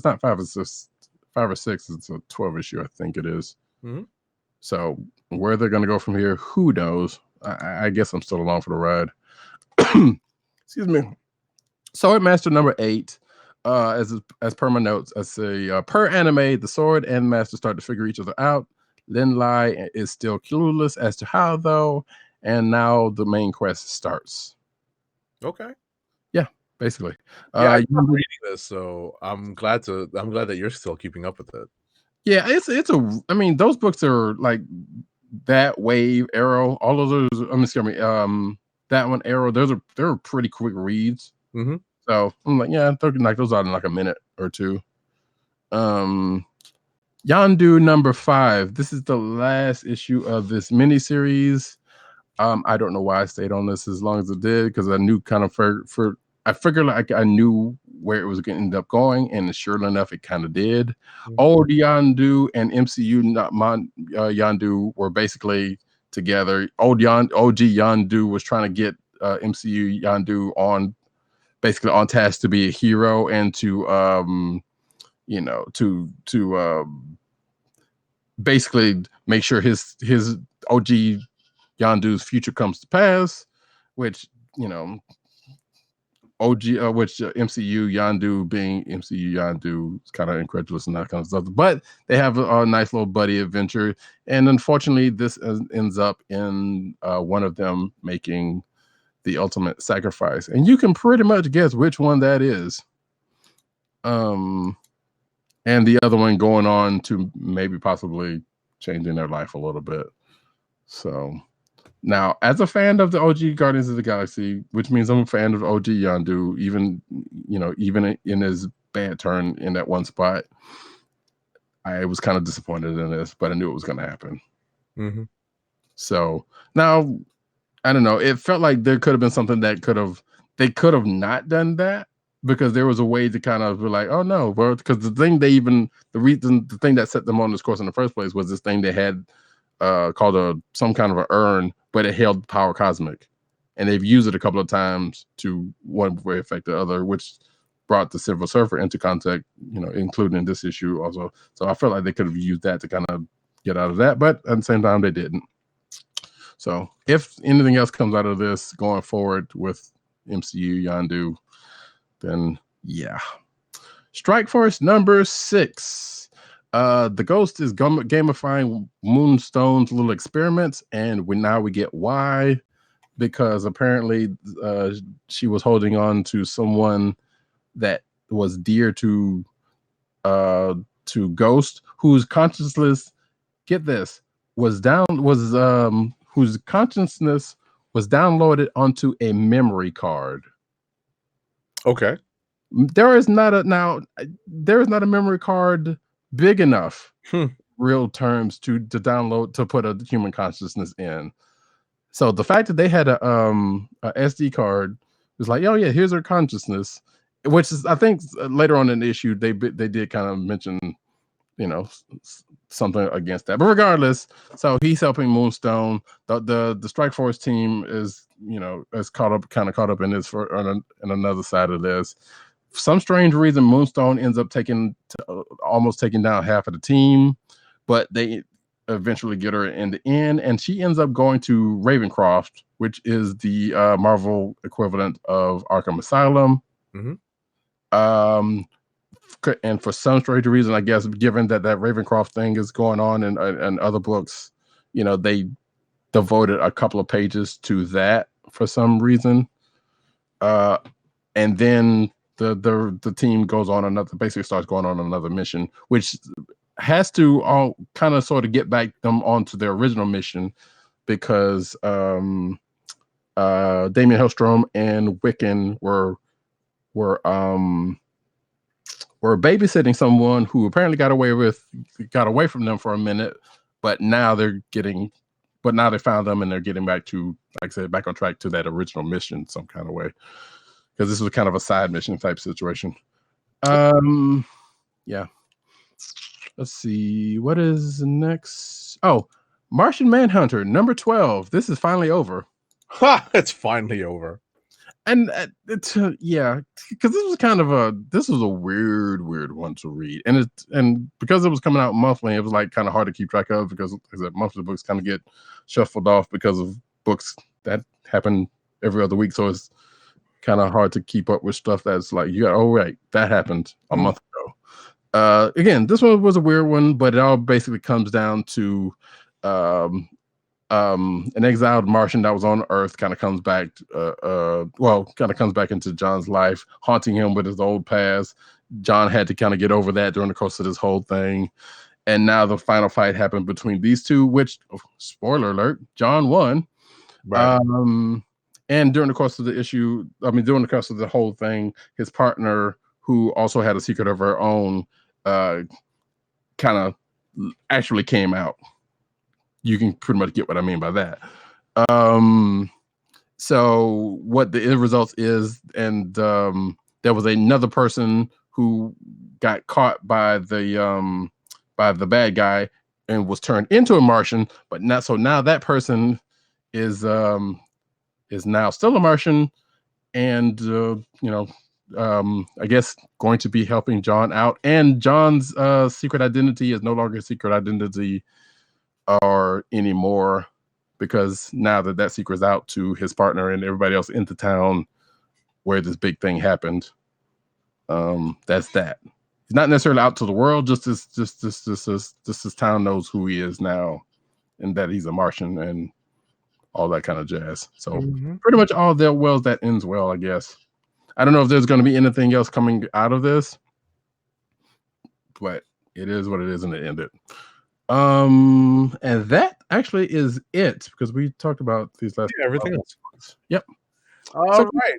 not 5, it's just 5 or 6, it's a 12-issue, I think it is. Mm-hmm. So where they're going to go from here, who knows? I guess I'm still along for the ride. Excuse me. Sword Master number 8. As per my notes, I say per anime, the Sword and Master start to figure each other out. Lin Lai is still clueless as to how, though, and now the main quest starts. Okay. Yeah, basically. I'm reading this, so I'm glad that you're still keeping up with it. Yeah, I mean, those books are like that Wave, Arrow, all of those. Excuse me, that one, Arrow. They're pretty quick reads. Mm-hmm. So I'm like, yeah, those out in like a minute or 2. Yondu number 5. This is the last issue of this miniseries. I don't know why I stayed on this as long as it did because I knew kind of I figured like I knew where it was going to end up going, and sure enough, it kind of did. Mm-hmm. Old Yondu and MCU Yondu were basically together. OG Yondu was trying to get MCU Yondu on task to be a hero and to basically make sure his OG Yondu's future comes to pass, which MCU Yondu being MCU Yondu is kind of incredulous and that kind of stuff. But they have a nice little buddy adventure, and unfortunately, this ends up in one of them making the ultimate sacrifice, and you can pretty much guess which one that is. And the other one going on to maybe possibly changing their life a little bit. So now, as a fan of the OG Guardians of the Galaxy, which means I'm a fan of OG Yondu, even in his bad turn in that one spot, I was kind of disappointed in this, but I knew it was going to happen. Mm-hmm. So now, I don't know. It felt like there could have been something that they could have not done that, because there was a way to kind of be like, oh no, well, because the thing the thing that set them on this course in the first place was this thing they had called some kind of an urn, but it held power cosmic, and they've used it a couple of times to one way affect the other, which brought the Silver Surfer into contact, including this issue also. So I felt like they could have used that to kind of get out of that, but at the same time they didn't. So if anything else comes out of this going forward with MCU Yondu, then yeah. Strike Force number 6. The Ghost is gamifying Moonstone's little experiments, and we get why, because apparently she was holding on to someone that was dear to Ghost, whose consciousness, get this, whose consciousness was downloaded onto a memory card. Okay. There is not a memory card big enough, real terms, to download, to put a human consciousness in. So the fact that they had a SD card was like, oh yeah, here's her consciousness, which is, I think later on in the issue they did kind of mention, something against that. But regardless, so he's helping Moonstone. The Strike Force team is caught up in this in another side of this. For some strange reason, Moonstone ends up almost taking down half of the team, but they eventually get her in the end, and she ends up going to Ravencroft, which is the Marvel equivalent of Arkham Asylum. And for some strange reason, I guess, given that Ravencroft thing is going on in other books, they devoted a couple of pages to that for some reason. And then the team basically starts going on another mission, which has to all kind of sort of get back them onto their original mission, because Damien Hellstrom and Wiccan were babysitting someone who apparently got away from them for a minute, but now they found them and they're getting back to, like I said, back on track to that original mission some kind of way, because this was kind of a side mission type situation. Yeah. Let's see, what is next? Oh, Martian Manhunter number 12. This is finally over. It's finally over. And because this was a weird one to read, and because it was coming out monthly, it was like kind of hard to keep track of, because monthly books kind of get shuffled off because of books that happen every other week. So it's kind of hard to keep up with stuff that's like, that happened a month ago. Again, this one was a weird one, but it all basically comes down to an exiled Martian that was on Earth kind of comes back into John's life, haunting him with his old past. John had to kind of get over that during the course of this whole thing. And now the final fight happened between these two, which, spoiler alert, John won. Right. And during the course of the whole thing, his partner, who also had a secret of her own, kind of actually came out. You can pretty much get what I mean by that. So what the end results is, and there was another person who got caught by the bad guy and was turned into a Martian, but not so now that person is now still a Martian, and I guess going to be helping John out. And John's secret identity is no longer a secret identity or anymore, because now that secret's out to his partner and everybody else in the town where this big thing happened. That's that. He's not necessarily out to the world, just this town knows who he is now, and that he's a Martian and all that kind of jazz. So pretty much all their wells that ends well, I guess. I don't know if there's going to be anything else coming out of this, but it is what it is, and it ended. And that actually is it, because we talked about these last everything else. Yep. All right.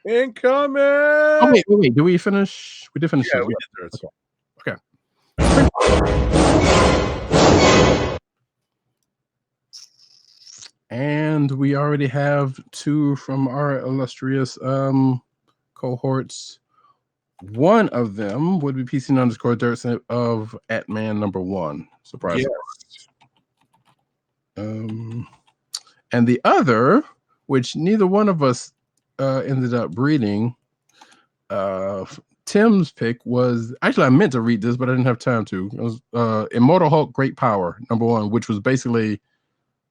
Incoming. Oh, wait. Did we finish? We did finish. Yeah, we did. Okay. And we already have 2 from our illustrious cohorts. One of them would be PC_Dirt of Ant-Man #1. Surprise. Yes. And the other, which neither one of us ended up reading, Tim's pick was actually, I meant to read this, but I didn't have time to. It was Immortal Hulk Great Power #1, which was basically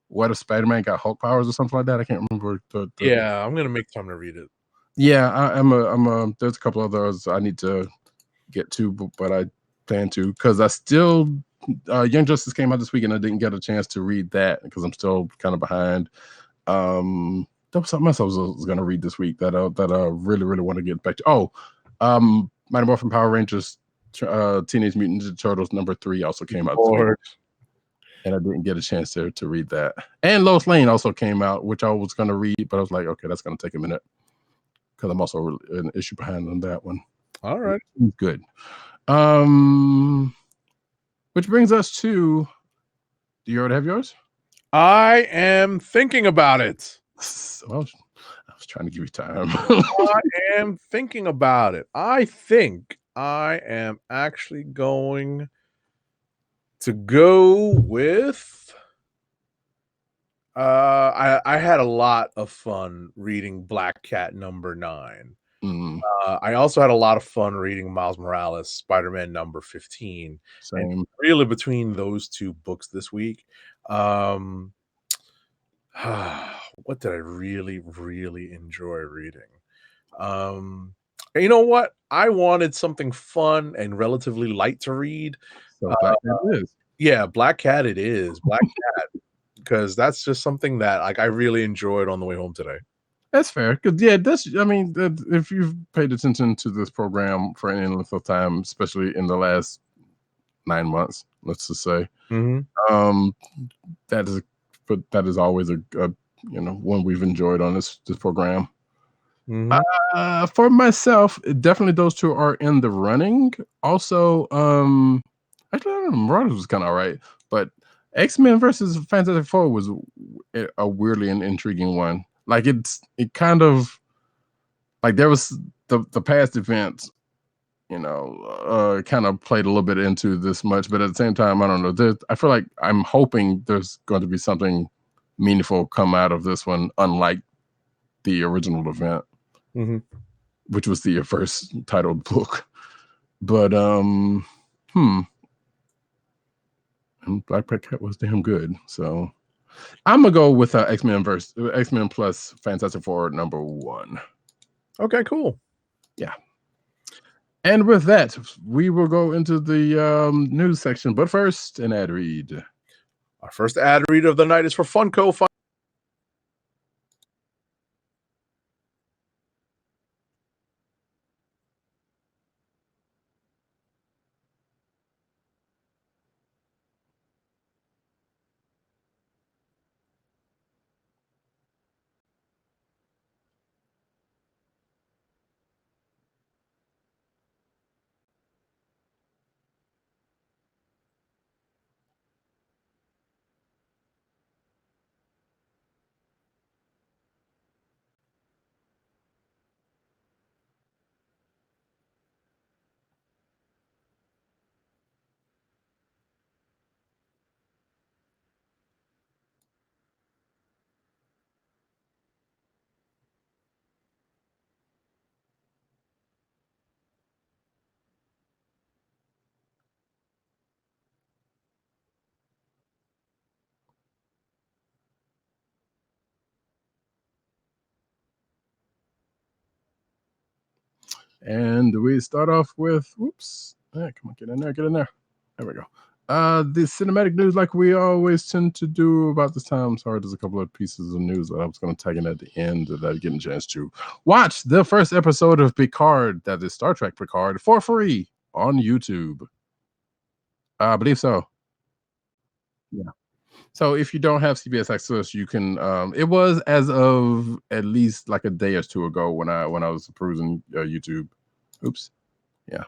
what if Spider-Man got Hulk powers or something like that. I can't remember. Yeah, I'm gonna make time to read it. Yeah, I'm a. There's a couple others I need to get to, but I plan to because I still Young Justice came out this week and I didn't get a chance to read that because I'm still kind of behind. There was something else I was going to read this week that I really want to get back to. Mighty Morphin Power Rangers Teenage Mutant Ninja Turtles #3 also came out this week, and I didn't get a chance to read that. And Lois Lane also came out, which I was going to read, but I was like, okay, that's going to take a minute because I'm also an issue behind on that one. All right, good. Which brings us to, do you already have yours? I am thinking about it. Well, I was trying to give you time. I am thinking about it. I think I am actually going to go with. I had a lot of fun reading Black Cat #9. I also had a lot of fun reading Miles Morales, Spider-Man #15. Same. And really between those two books this week, what did I really enjoy reading? You know what? I wanted something fun and relatively light to read. So Black Cat it is. Yeah, Black Cat it is. Black Cat, because that's just something that like I really enjoyed on the way home today. That's fair. Because if you've paid attention to this program for any length of time, especially in the last 9 months, let's just say, that is always a one we've enjoyed on this program. For myself, definitely those two are in the running. Also, actually, I don't know, Marauders was kind of all right, but X-Men versus Fantastic Four was a weirdly and intriguing one. Like it kind of like there was the past events, kind of played a little bit into this much, but at the same time, I don't know. I feel like I'm hoping there's going to be something meaningful come out of this one, unlike the original event, which was the first titled book. But and Black Cat was damn good, so I'm gonna go with X-Men plus Fantastic Four #1. Okay, cool. Yeah. And with that, we will go into the news section. But first, an ad read. Our first ad read of the night is for Funko. And we start off with, come on, get in there. There we go. The cinematic news, like we always tend to do about this time. Sorry, there's a couple of pieces of news that I was going to tag in at the end that I get a chance to watch the first episode of Picard, that is Star Trek Picard, for free on YouTube. I believe so. Yeah. So if you don't have CBS Access, you can. It was as of at least like a day or two ago when I was perusing YouTube. Oops. Yeah.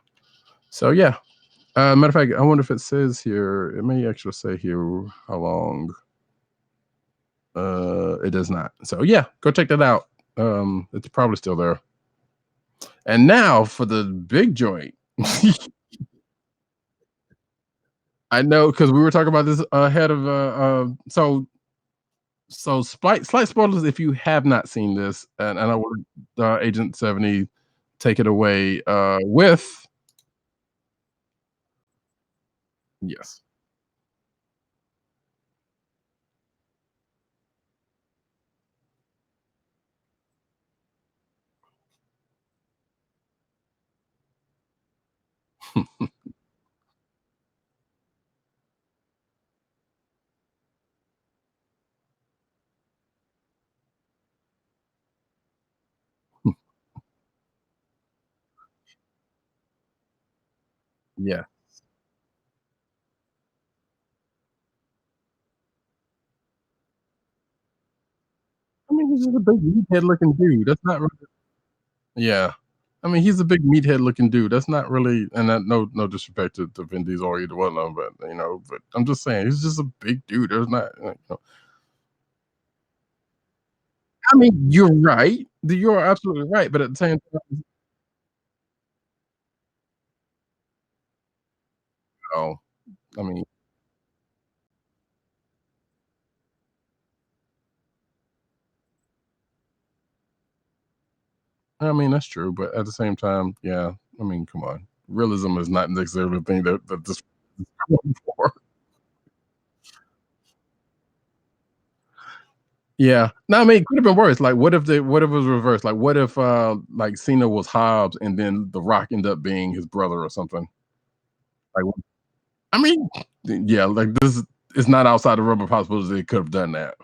So yeah. Matter of fact, I wonder if it says here. It may actually say here how long. It does not. So yeah, go check that out. It's probably still there. And now for the big joint. I know because we were talking about this ahead of so slight spoilers if you have not seen this, and I will Agent 70 take it away with yes. Yeah. I mean, he's just a big meathead looking dude. That's not really yeah. I mean, he's a big meathead looking dude. That's not really and that no disrespect to Vin Diesel or either one of them, but but I'm just saying he's just a big dude. There's not I mean, you're right. You're absolutely right, but at the same time, oh, I mean that's true, but at the same time, yeah, I mean, come on. Realism is not necessarily the thing that this is going for. Yeah. No, I mean, it could have been worse. Like, what if it was reversed? Like, what if like Cena was Hobbs and then The Rock ended up being his brother or something? Like, I mean, yeah, like this is not outside the realm of possibilities they could have done that.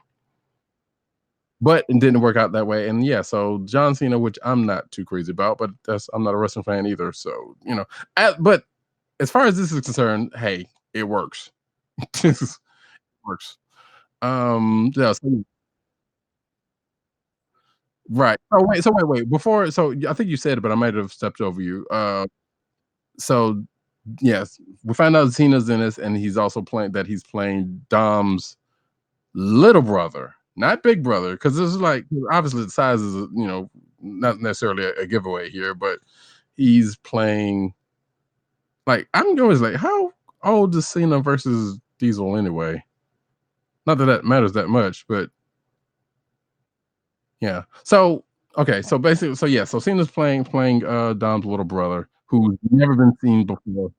But it didn't work out that way. And yeah, so John Cena, which I'm not too crazy about, but that's I'm not a wrestling fan either. So, but as far as this is concerned, hey, it works. It works. Yeah, so right. So wait. Before, so I think you said it, but I might have stepped over you. So yes, we find out Cena's in this, and he's playing Dom's little brother, not big brother, because this is like obviously the size is not necessarily a giveaway here, but he's playing like I'm always like, how old is Cena versus Diesel anyway? Not that that matters that much, but yeah. So okay, so basically, so yeah, so Cena's playing Dom's little brother who's never been seen before.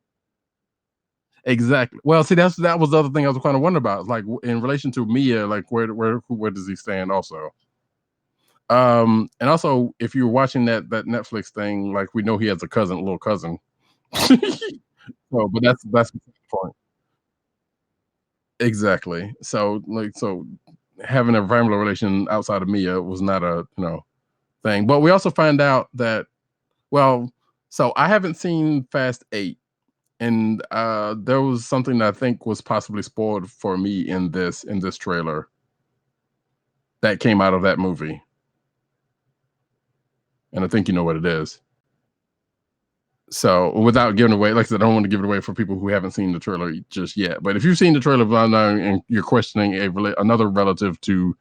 Exactly. Well, see, that was the other thing I was kind of wondering about. Like in relation to Mia, like where does he stand also? And also if you're watching that Netflix thing, like we know he has a cousin, a little cousin. So, but that's the point. Exactly. So having a family relation outside of Mia was not a thing. But we also find out that well, so I haven't seen Fast 8 and there was something that I think was possibly spoiled for me in this trailer that came out of that movie. And I think you know what it is. So without giving away, like I said, I don't want to give it away for people who haven't seen the trailer just yet. But if you've seen the trailer by now and you're questioning another relative to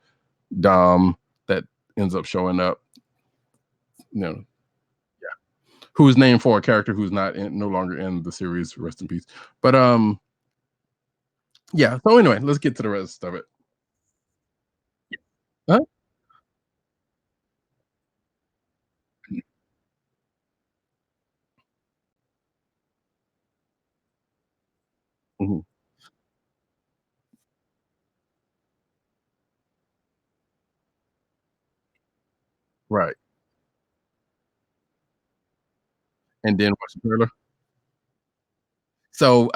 Dom that ends up showing up, you know, who's named for a character who's no longer in the series, rest in peace. But yeah. So anyway, let's get to the rest of it. Huh? Mhm. Right. And then watch the trailer. So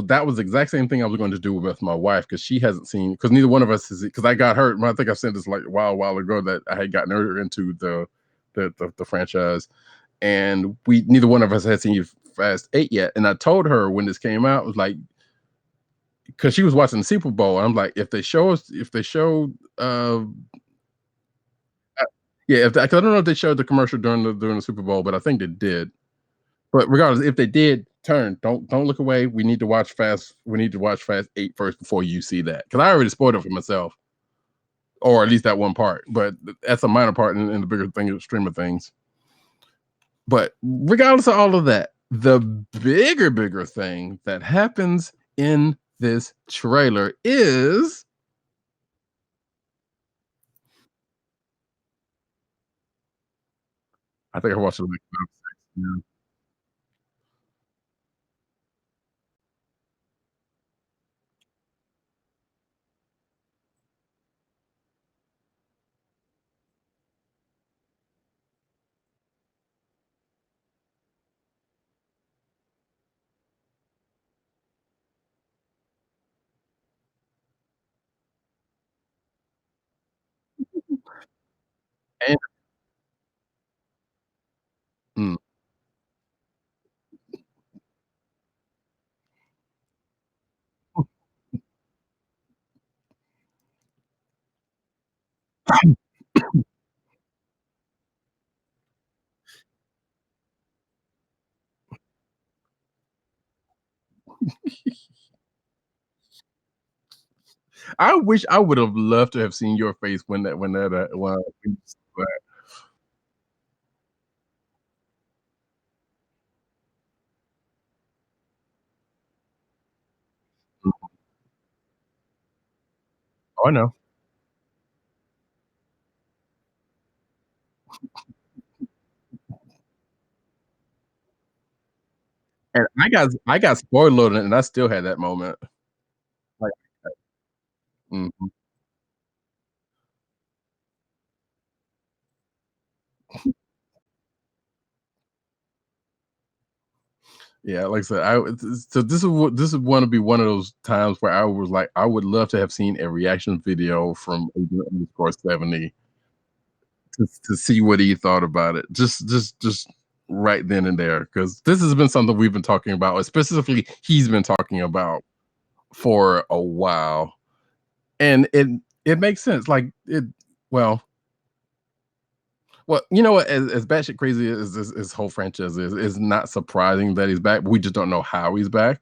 that was the exact same thing I was going to do with my wife because she hasn't seen because neither one of us is because I got hurt. I think I said this like a while ago that I had gotten her into the franchise, and we neither one of us had seen Fast 8 yet. And I told her when this came out, it was like because she was watching the Super Bowl, and I'm like, if they show yeah, 'cause I don't know if they showed the commercial during the Super Bowl, but I think they did. But regardless, if they did turn, don't look away. We need to watch Fast 8 first before you see that. Because I already spoiled it for myself, or at least that one part. But that's a minor part in the bigger thing, stream of things. But regardless of all of that, the bigger thing that happens in this trailer is I think I watched it like 5, 6, yeah. And mm, I wish I would have loved to have seen your face when when you saw that. Oh, I know. And I got spoiled and I still had that moment. Like, mhm. Yeah, like I said, so this is want to be one of those times where I was like, I would love to have seen a reaction video from Agent _70 to see what he thought about it. Just right then and there, because this has been something we've been talking about, or specifically he's been talking about for a while, and it makes sense. Like it, well, well, you know what? As batshit crazy as this whole franchise is not surprising that he's back. But we just don't know how he's back.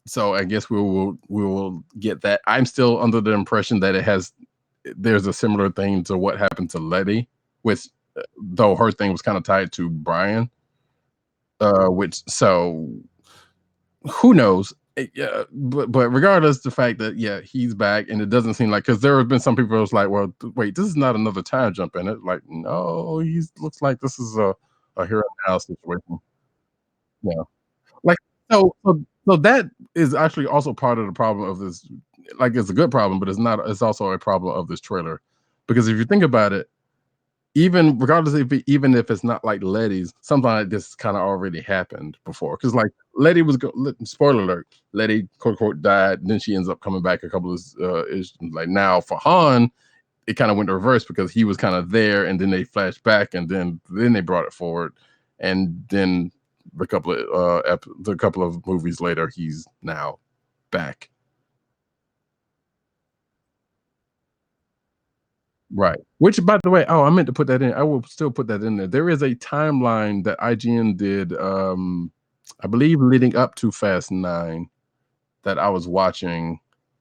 So I guess we will get that. I'm still under the impression that there's a similar thing to what happened to Letty, with though her thing was kind of tied to Brian. Which so who knows? Yeah, but regardless, the fact that yeah he's back, and it doesn't seem like, because there have been some people who was like, well, wait, this is not another time jump in it. Like, no, he's looks like this is a hero now situation. Yeah. Like, so that is actually also part of the problem of this. Like, it's a good problem, but it's not. It's also a problem of this trailer, because if you think about it, even regardless even if it's not like Letty's, something like this kind of already happened before. Because like Letty spoiler alert, Letty quote unquote died, then she ends up coming back a couple of like now for Han, it kind of went reverse because he was kind of there, and then they flashed back, and then they brought it forward, and then the couple of movies later, he's now back. Right. Which, by the way, oh, I meant to put that in. I will still put that in there. There is a timeline that IGN did, I believe, leading up to Fast 9 that I was watching,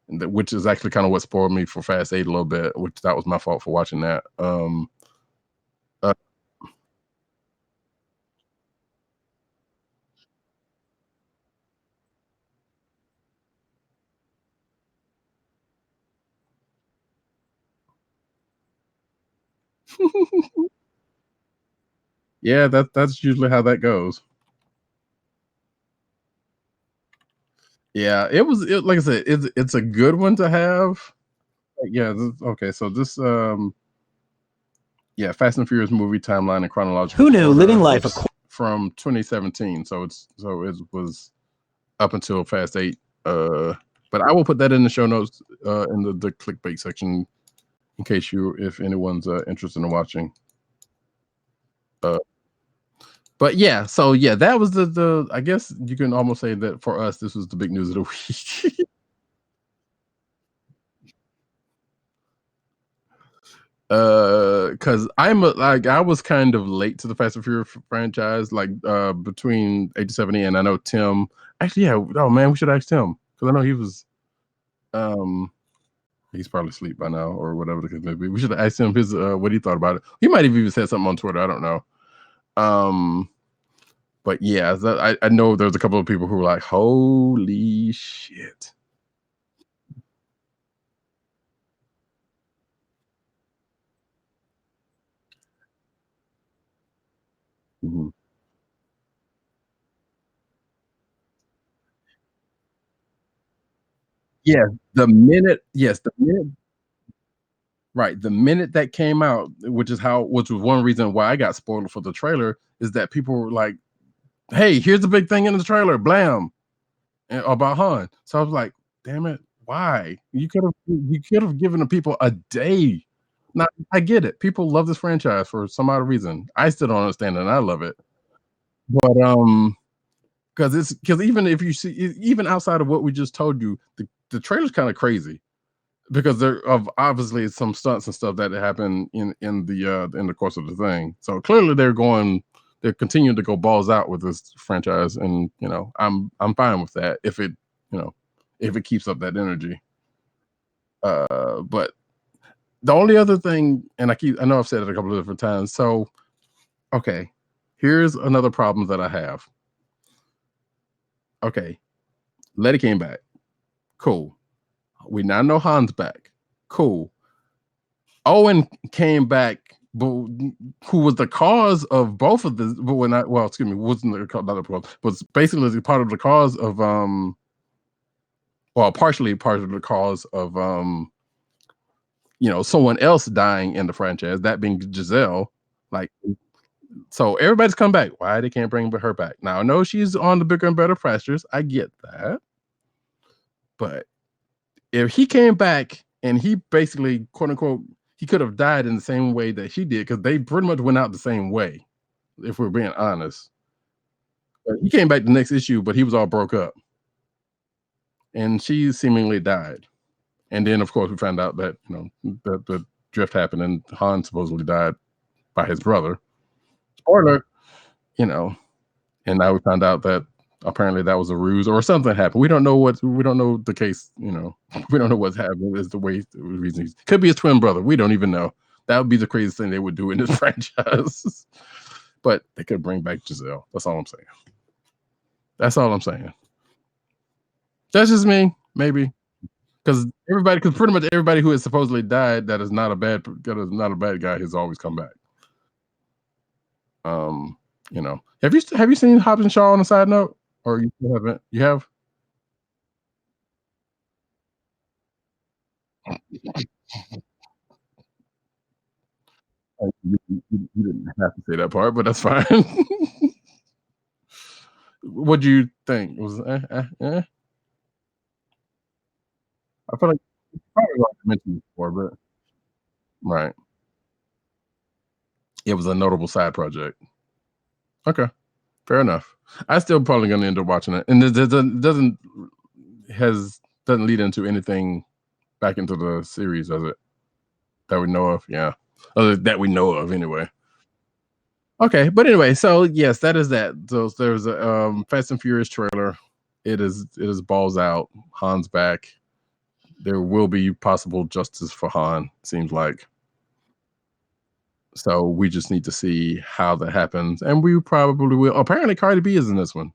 which is actually kind of what spoiled me for Fast 8 a little bit, which that was my fault for watching that. Uh, yeah, that's usually how that goes. Yeah, like I said, it's a good one to have. Yeah, okay, so this yeah, Fast and Furious movie timeline and chronological Who knew order living life from 2017. So it was up until Fast 8. But I will put that in the show notes in the clickbait section in case if anyone's interested in watching. Uh, but yeah, so yeah, that was the I guess you can almost say that for us this was the big news of the week. Because like I was kind of late to the Fast and Furious franchise, like between 8 to 70, and I know Tim. Actually, yeah. Oh man, we should ask Tim, because I know he was. Um, he's probably asleep by now or whatever the case may be. We should ask him his what he thought about it. He might have even said something on Twitter. I don't know. Um, but yeah, I know there's a couple of people who were like, "Holy shit!" Mhm. Yeah, the minute right, the minute that came out, which was one reason why I got spoiled for the trailer, is that people were like, "Hey, here's the big thing in the trailer, blam, about Han." So I was like, "Damn it, why? You could have given the people a day." Now, I get it. People love this franchise for some odd reason. I still don't understand it, and I love it. But, because even if you see even outside of what we just told you, the trailer's kinda crazy. Because there of obviously some stunts and stuff that happen in the course of the thing. So clearly they're continuing to go balls out with this franchise, and I'm fine with that if you know if it keeps up that energy. But the only other thing, and I know I've said it a couple of different times. So okay, here's another problem that I have. Okay, Letty came back. Cool. We now know Han's back. Cool. Owen came back, but who was the cause of both of the but when not well, excuse me, wasn't the not the cause, was basically part of the cause of well, partially part of the cause of someone else dying in the franchise, that being Giselle. Like, so everybody's come back. Why they can't bring her back? Now I know she's on the bigger and better pastures. I get that. But if he came back and he basically, quote unquote, he could have died in the same way that she did, because they pretty much went out the same way, if we're being honest. But he came back the next issue, but he was all broke up, and she seemingly died. And then, of course, we found out that that the drift happened, and Han supposedly died by his brother. Spoiler, you know. And now we found out that apparently that was a ruse or something happened. We don't know the case. We don't know what's happened. Is the way the reason could be his twin brother. We don't even know. That would be the craziest thing they would do in this franchise. But they could bring back Giselle. That's all I'm saying. That's all I'm saying. That's just me, maybe. Because pretty much everybody who has supposedly died that is not a bad guy has always come back. Um, have you seen Hobbs and Shaw on a side note, or you still haven't? You have? You didn't have to say that part, but that's fine. What do you think? Was I feel like probably like I mentioned before, but right, it was a notable side project. Okay, fair enough. I still probably gonna end up watching it, and it doesn't lead into anything back into the series, does it? That we know of, yeah. That we know of, anyway. Okay, but anyway, so yes, that is that. So there's a Fast and Furious trailer. It is balls out. Han's back. There will be possible justice for Han. Seems like. So we just need to see how that happens, and we probably will. Apparently, Cardi B is in this one.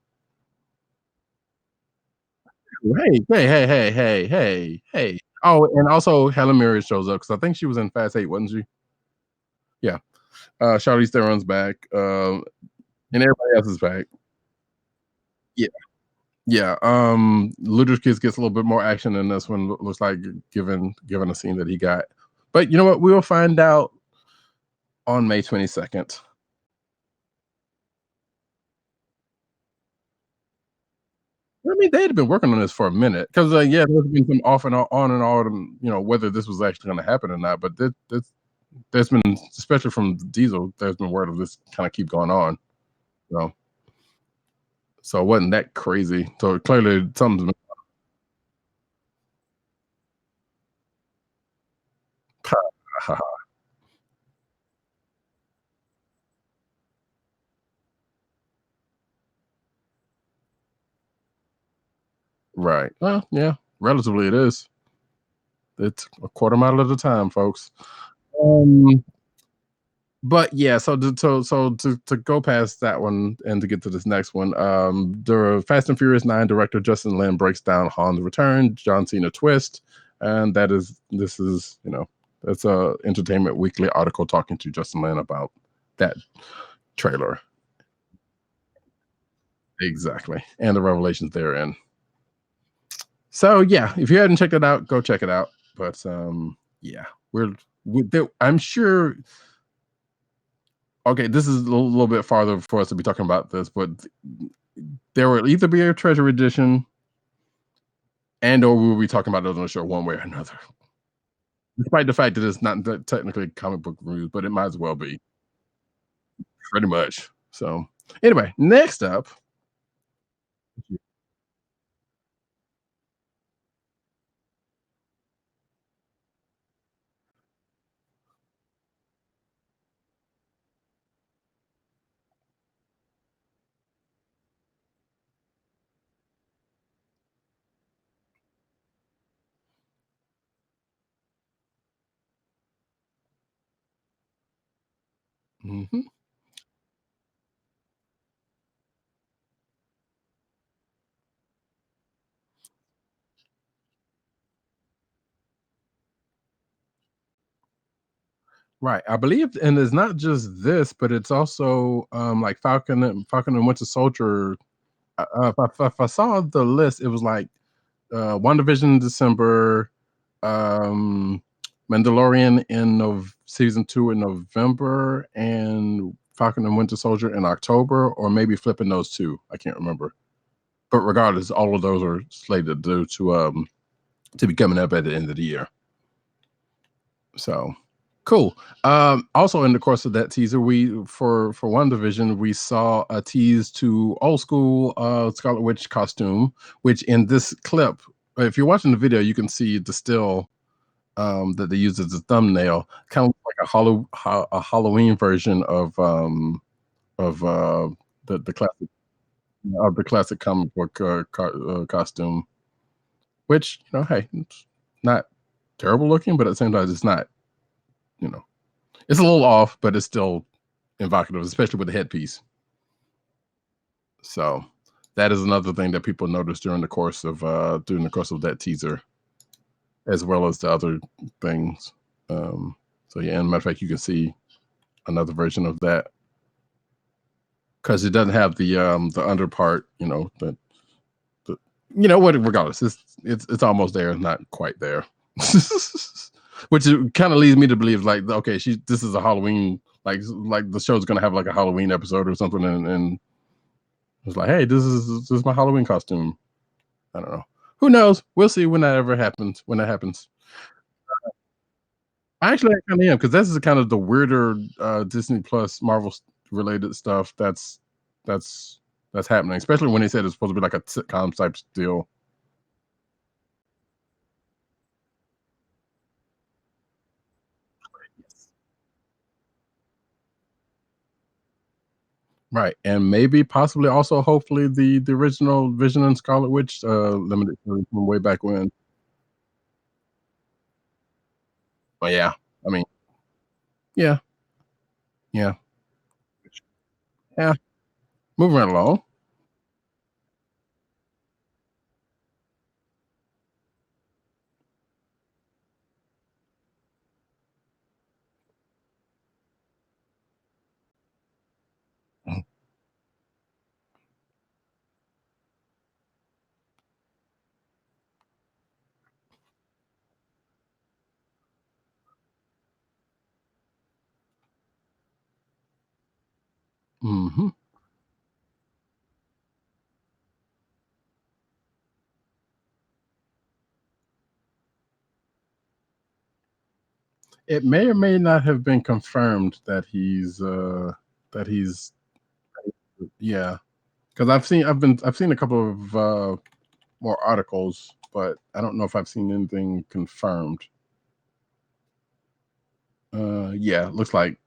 Hey, hey, hey, hey, hey, hey, hey. Oh, and also Helen Mirren shows up because I think she was in Fast 8, wasn't she? Yeah. Charlize Theron's back. And everybody else is back. Yeah. Yeah. Ludacris gets a little bit more action in this one. Looks like given the scene that he got. But you know what? We will find out on May 22nd. I mean, they had been working on this for a minute because, yeah, there's been some off and on and on, whether this was actually going to happen or not. But there's been, especially from Diesel, there's been word of this kind of keep going on. You know, so it wasn't that crazy. So clearly, something's been right. Well, yeah, relatively it is. It's a quarter mile at a time, folks. Um, But yeah, so to go past that one and to get to this next one, the Fast and Furious 9 director Justin Lin breaks down Han's return, John Cena twist, and this is it's a Entertainment Weekly article talking to Justin Lin about that trailer. Exactly, and the revelations therein. So yeah, if you hadn't checked it out, go check it out. But yeah, I'm sure. Okay, this is a little bit farther for us to be talking about this, but there will either be a treasure edition, and or we will be talking about it on the show one way or another. Despite the fact that it's not technically comic book reviews, but it might as well be, pretty much. So anyway, next up. Mhm. Right, I believe, and it's not just this, but it's also like Falcon and Winter Soldier. If I saw the list, it was like WandaVision in December, um, Mandalorian in season 2 in November, and Falcon and Winter Soldier in October, or maybe flipping those two. I can't remember. But regardless, all of those are slated to be coming up at the end of the year. So cool. Also, in the course of that teaser, we for WandaVision, we saw a tease to old school Scarlet Witch costume, which in this clip, if you're watching the video, you can see the still that they use as a thumbnail, kind of like a Halloween version of the classic comic book costume, which hey, it's not terrible looking, but at the same time, it's not you know it's a little off, but it's still evocative, especially with the headpiece. So that is another thing that people noticed during the course of that teaser, as well as the other things. So yeah, and matter of fact, you can see another version of that because it doesn't have the under part, the what regardless, it's almost there, not quite there. Which kind of leads me to believe like, okay, this is a Halloween, like the show's gonna have like a Halloween episode or something, and it's like, hey, this is my Halloween costume. I don't know. Who knows? We'll see when that happens. When that happens. Actually, I kind of am, because this is kind of the weirder Disney Plus Marvel related stuff that's that's happening, especially when they said it's supposed to be like a sitcom type deal. Right, and maybe possibly also hopefully the original Vision and Scarlet Witch limited series from way back when. But yeah, I mean, yeah, yeah, yeah. Moving right along. Hmm. It may or may not have been confirmed that he's yeah, because I've seen a couple of more articles, but I don't know if I've seen anything confirmed. Yeah, it looks like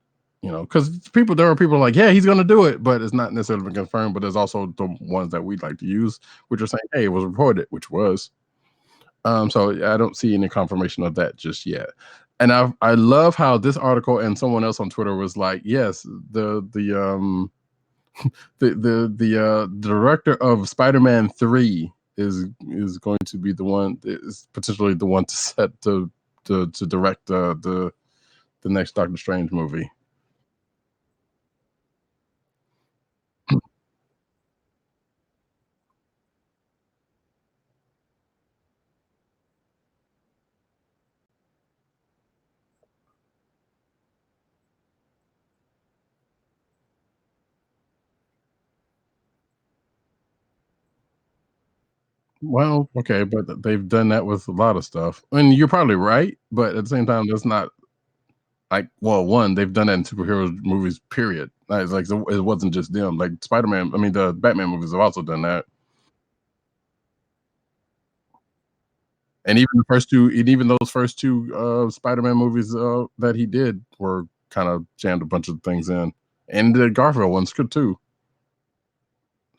because there are people like, yeah, he's gonna do it, but it's not necessarily been confirmed. But there's also the ones that we'd like to use, which are saying, hey, it was reported, which was. So I don't see any confirmation of that just yet. And I love how this article and someone else on Twitter was like, yes, the director of Spider-Man 3 is going to be the one, is potentially the one to set to direct the next Doctor Strange movie. Well, okay, but they've done that with a lot of stuff, and you're probably right. But at the same time, that's not like, well, one, they've done that in superhero movies. Period. It's like it wasn't just them. Like Spider-Man, I mean, the Batman movies have also done that, and even the first two, and even those first two Spider-Man movies that he did were kind of jammed a bunch of things in, and the Garfield ones could too.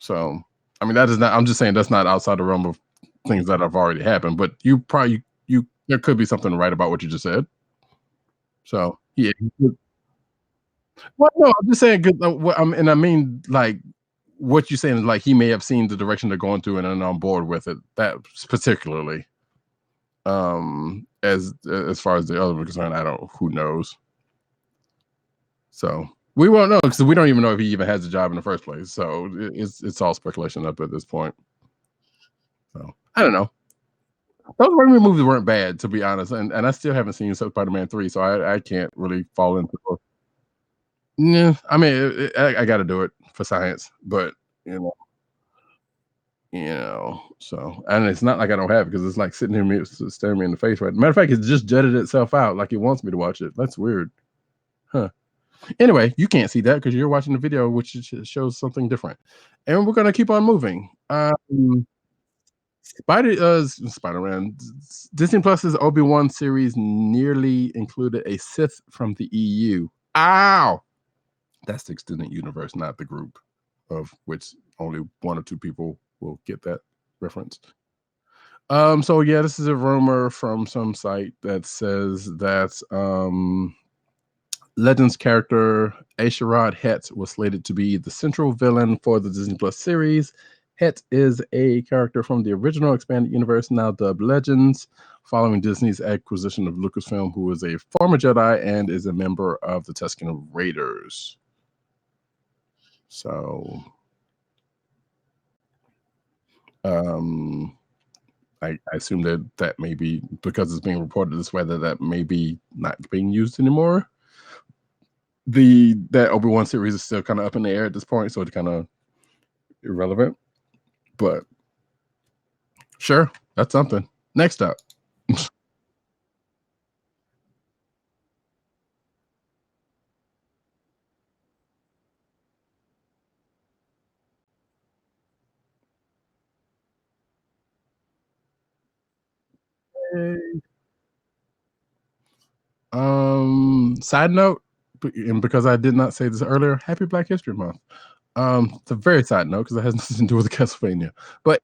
So, I mean, that is not. I'm just saying that's not outside the realm of things that have already happened. But you there could be something right about what you just said. So yeah. Well, no, I'm just saying good. And I mean, like what you're saying is like he may have seen the direction they're going through and on board with it. That particularly, as far as the other are concerned, I don't. Who knows? So we won't know because we don't even know if he even has a job in the first place. So it's all speculation up at this point. So I don't know. Those Raimi movies weren't bad, to be honest, and I still haven't seen Spider-Man 3, so I can't really fall into. Yeah, I mean, I got to do it for science, but you know, so and it's not like I don't have it because it's like sitting here staring me in the face. Right, matter of fact, it just jutted itself out like it wants me to watch it. That's weird, huh? Anyway, you can't see that because you're watching the video, which shows something different, and we're gonna keep on moving. Spider-Man. Disney Plus's Obi-Wan series nearly included a Sith from the EU. Ow! That's the extended universe, not the group, of which only one or two people will get that reference. So yeah, this is a rumor from some site that says that Legends character Asherod Het was slated to be the central villain for the Disney Plus series. Het is a character from the original expanded universe, now dubbed Legends, following Disney's acquisition of Lucasfilm, who is a former Jedi and is a member of the Tusken Raiders. So, I assume that may be because it's being reported this way that may be not being used anymore. That Obi-Wan series is still kind of up in the air at this point, so it's kind of irrelevant. But sure, that's something. Next up. Side note, and because I did not say this earlier, Happy Black History Month. It's a very side note because it has nothing to do with Castlevania. But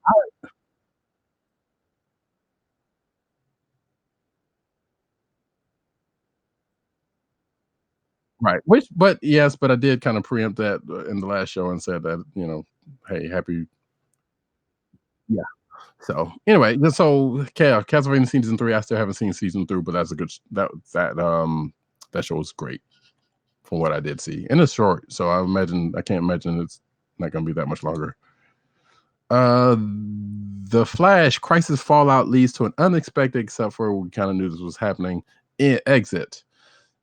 right, but yes, but I did kind of preempt that in the last show and said that hey, happy, yeah. So anyway, so Castlevania season 3, I still haven't seen season 3, but that's a good that show was great from what I did see, and it's short, so I can't imagine it's not going to be that much longer. The Flash Crisis Fallout leads to an unexpected, except for we kind of knew this was happening, exit.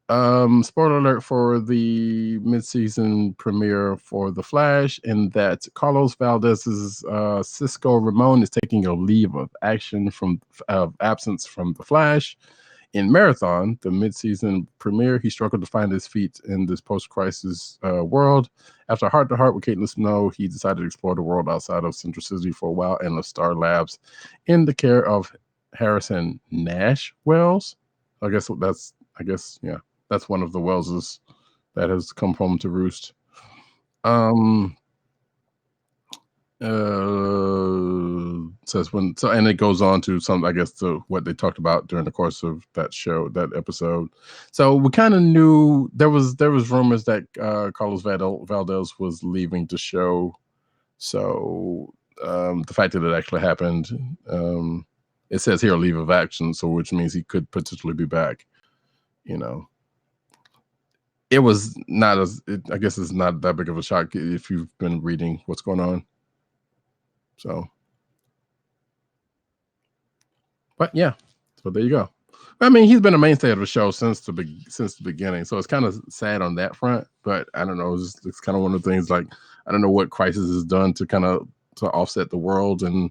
Spoiler alert for the mid-season premiere for The Flash, in that Carlos Valdez's Cisco Ramon is taking a leave of absence from The Flash. In Marathon, the mid-season premiere, he struggled to find his feet in this post-crisis world. After heart-to-heart with Caitlin Snow, he decided to explore the world outside of Central City for a while in the Star Labs in the care of Harrison Nash Wells. I guess yeah, that's one of the Wellses that has come home to roost. says when so, and it goes on to some, I guess, to what they talked about during the course of that show, that episode. So we kind of knew there was rumors that Carlos Valdez was leaving the show. So the fact that it actually happened, it says here leave of action, so which means he could potentially be back. You know, it was not as I guess it's not that big of a shock if you've been reading what's going on. So. But yeah, so there you go. I mean, he's been a mainstay of the show since the beginning, so it's kind of sad on that front. But I don't know, it's kind of one of the things. Like, I don't know what Crisis has done to kind of to offset the world, and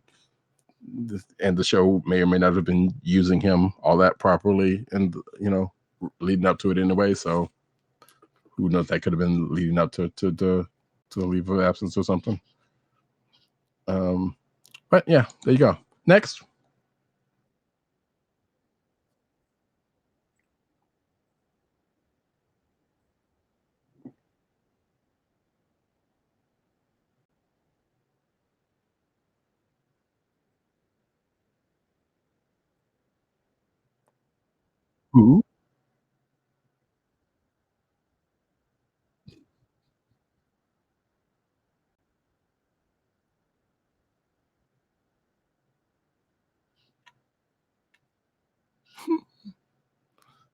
the show may or may not have been using him all that properly, and leading up to it anyway. So who knows? That could have been leading up to the leave of absence or something. But yeah, there you go. Next. Who?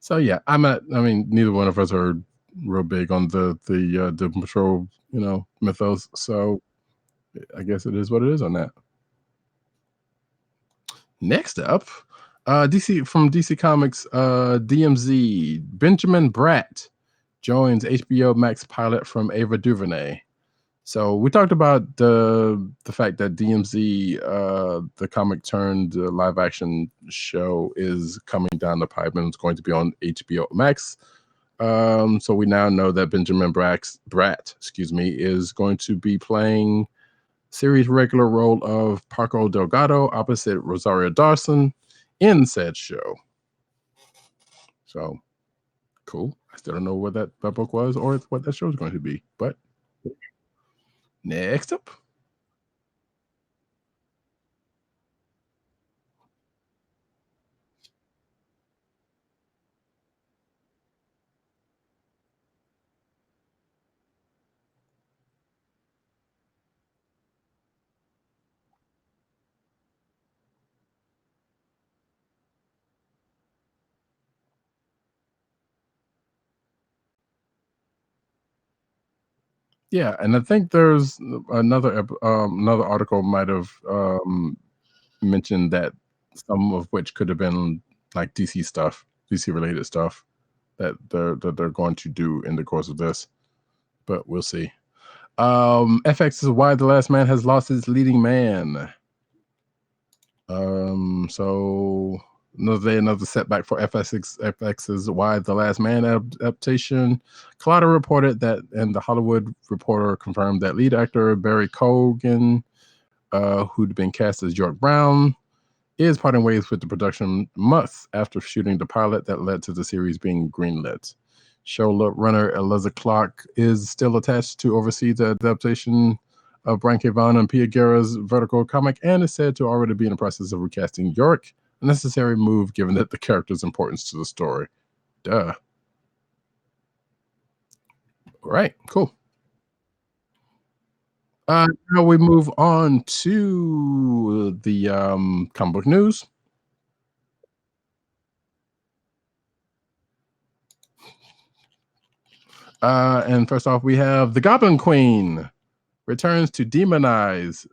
So yeah, I mean, neither one of us are real big on the Doom Patrol, mythos. So I guess it is what it is on that. Next up, DC Comics, DMZ Benjamin Bratt joins HBO Max pilot from Ava DuVernay. So we talked about the fact that DMZ, the comic turned live action show, is coming down the pipe and it's going to be on HBO Max. So we now know that Benjamin Bratt, is going to be playing series regular role of Paco Delgado opposite Rosario Dawson in said show. So cool. I still don't know what that book was or what that show is going to be, but next up. Yeah, and I think there's another article might have mentioned that some of which could have been like DC related stuff that they're going to do in the course of this, but we'll see. FX is why The Last Man has lost its leading man. So another setback for FX's Why the Last Man adaptation. Collider reported that, and The Hollywood Reporter confirmed that lead actor Barry Cogan, who'd been cast as York Brown, is parting ways with the production months after shooting the pilot that led to the series being greenlit. Showrunner Eliza Clark is still attached to oversee the adaptation of Brian K. Vaughan and Pia Guerra's Vertigo comic, and is said to already be in the process of recasting York, a necessary move given that the character's importance to the story. Duh. All right, cool. Now we move on to the comic book news. And first off, we have the Goblin Queen returns to demonize,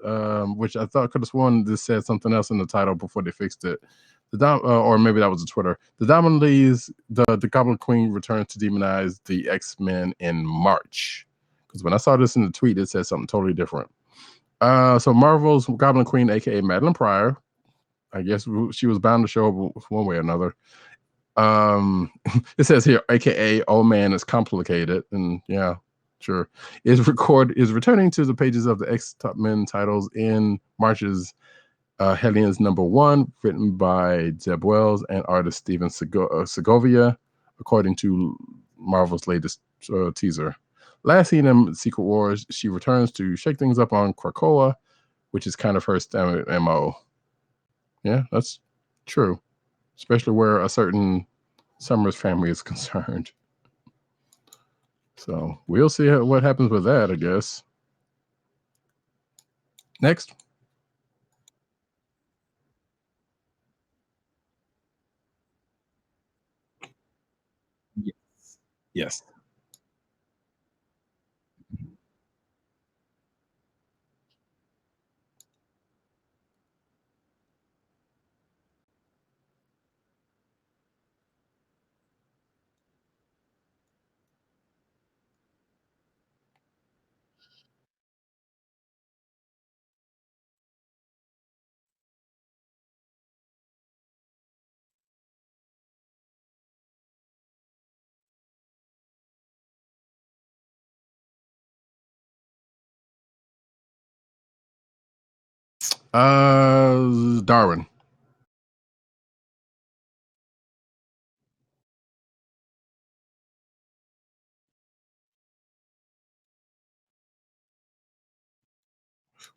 which I thought could have sworn this said something else in the title before they fixed it. Or maybe that was a Twitter. The Goblin Queen returns to demonize the X-Men in March. Because when I saw this in the tweet, it said something totally different. So Marvel's Goblin Queen, aka Madeline Pryor, I guess she was bound to show up one way or another. It says here, aka Oh Man It's Complicated, and yeah, sure, is returning to the pages of the X-Men titles in March's Hellions #1, written by Zeb Wells and artist Steven Segovia, according to Marvel's latest teaser. Last seen in Secret Wars, she returns to shake things up on Krakoa, which is kind of her standard MO. Yeah, that's true. Especially where a certain Summers family is concerned. So we'll see what happens with that, I guess. Next. Yes. Yes. Darwin.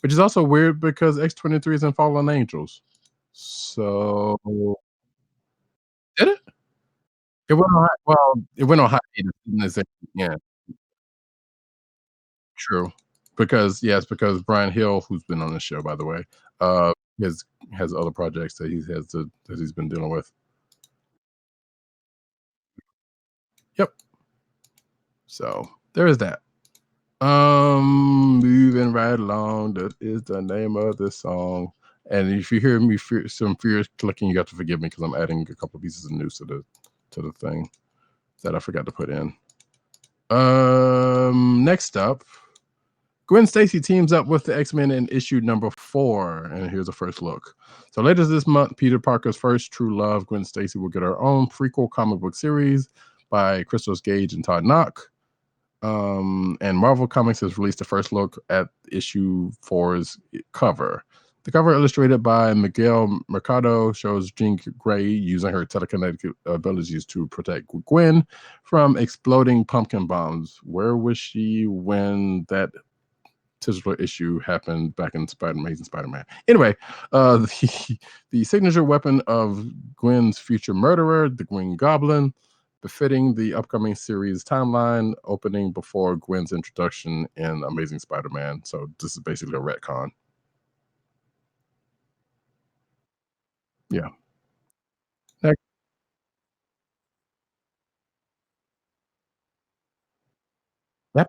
Which is also weird because X-23 is in Fallen Angels. So did it? It went on it went on hiatus, didn't it? Yeah, true. Because yes, because Brian Hill, who's been on the show, by the way, uh, has has other projects that he's been dealing with. Yep. So there is that. Moving right along. That is the name of the song. And if you hear me some furious clicking, you got to forgive me because I'm adding a couple of pieces of news to the thing that I forgot to put in. Next up, Gwen Stacy teams up with the X-Men in issue number 4, and here's a first look. So later this month, Peter Parker's first true love, Gwen Stacy, will get her own prequel comic book series by Christos Gage and Todd Knock. And Marvel Comics has released the first look at issue 4's cover. The cover, illustrated by Miguel Mercado, shows Jean Grey using her telekinetic abilities to protect Gwen from exploding pumpkin bombs. Where was she when that titular issue happened back in Amazing Spider-Man? Anyway, the signature weapon of Gwen's future murderer, the Green Goblin, befitting the upcoming series timeline, opening before Gwen's introduction in Amazing Spider-Man. So this is basically a retcon. Yeah. Next. Yep.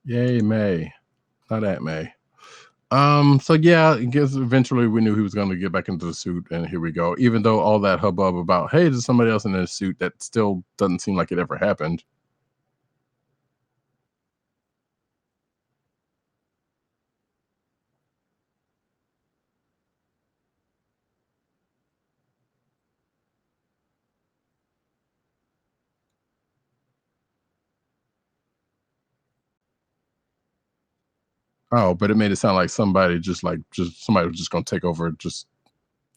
Yay, May. Not Aunt May. So yeah, I guess eventually we knew he was going to get back into the suit, and here we go. Even though all that hubbub about, hey, there's somebody else in the suit, that still doesn't seem like it ever happened. Oh, but it made it sound like just somebody was just gonna take over. Just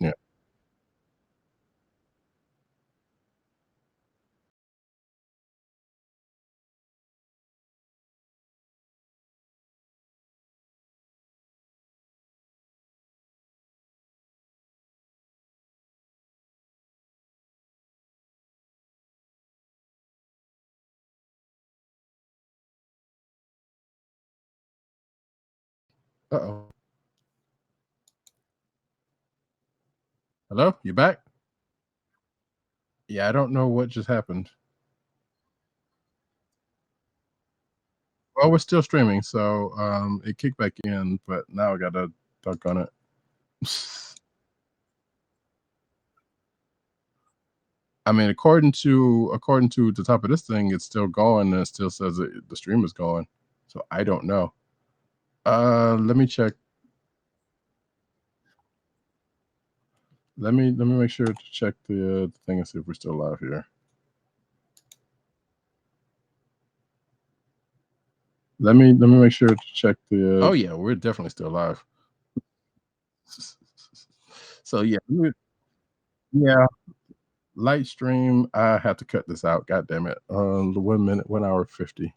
yeah. Uh-oh. Hello, you back? Yeah, I don't know what just happened. Well, we're still streaming, so it kicked back in, but now I gotta duck on it. I mean, according to the top of this thing, it's still going, and it still says the stream is going. So I don't know. Let me check. Let me make sure to check the thing and see if we're still live here. Let me make sure to check the. Oh yeah, we're definitely still live. So yeah, yeah. Light stream. I have to cut this out. God damn it. 1 minute, 1 hour 50.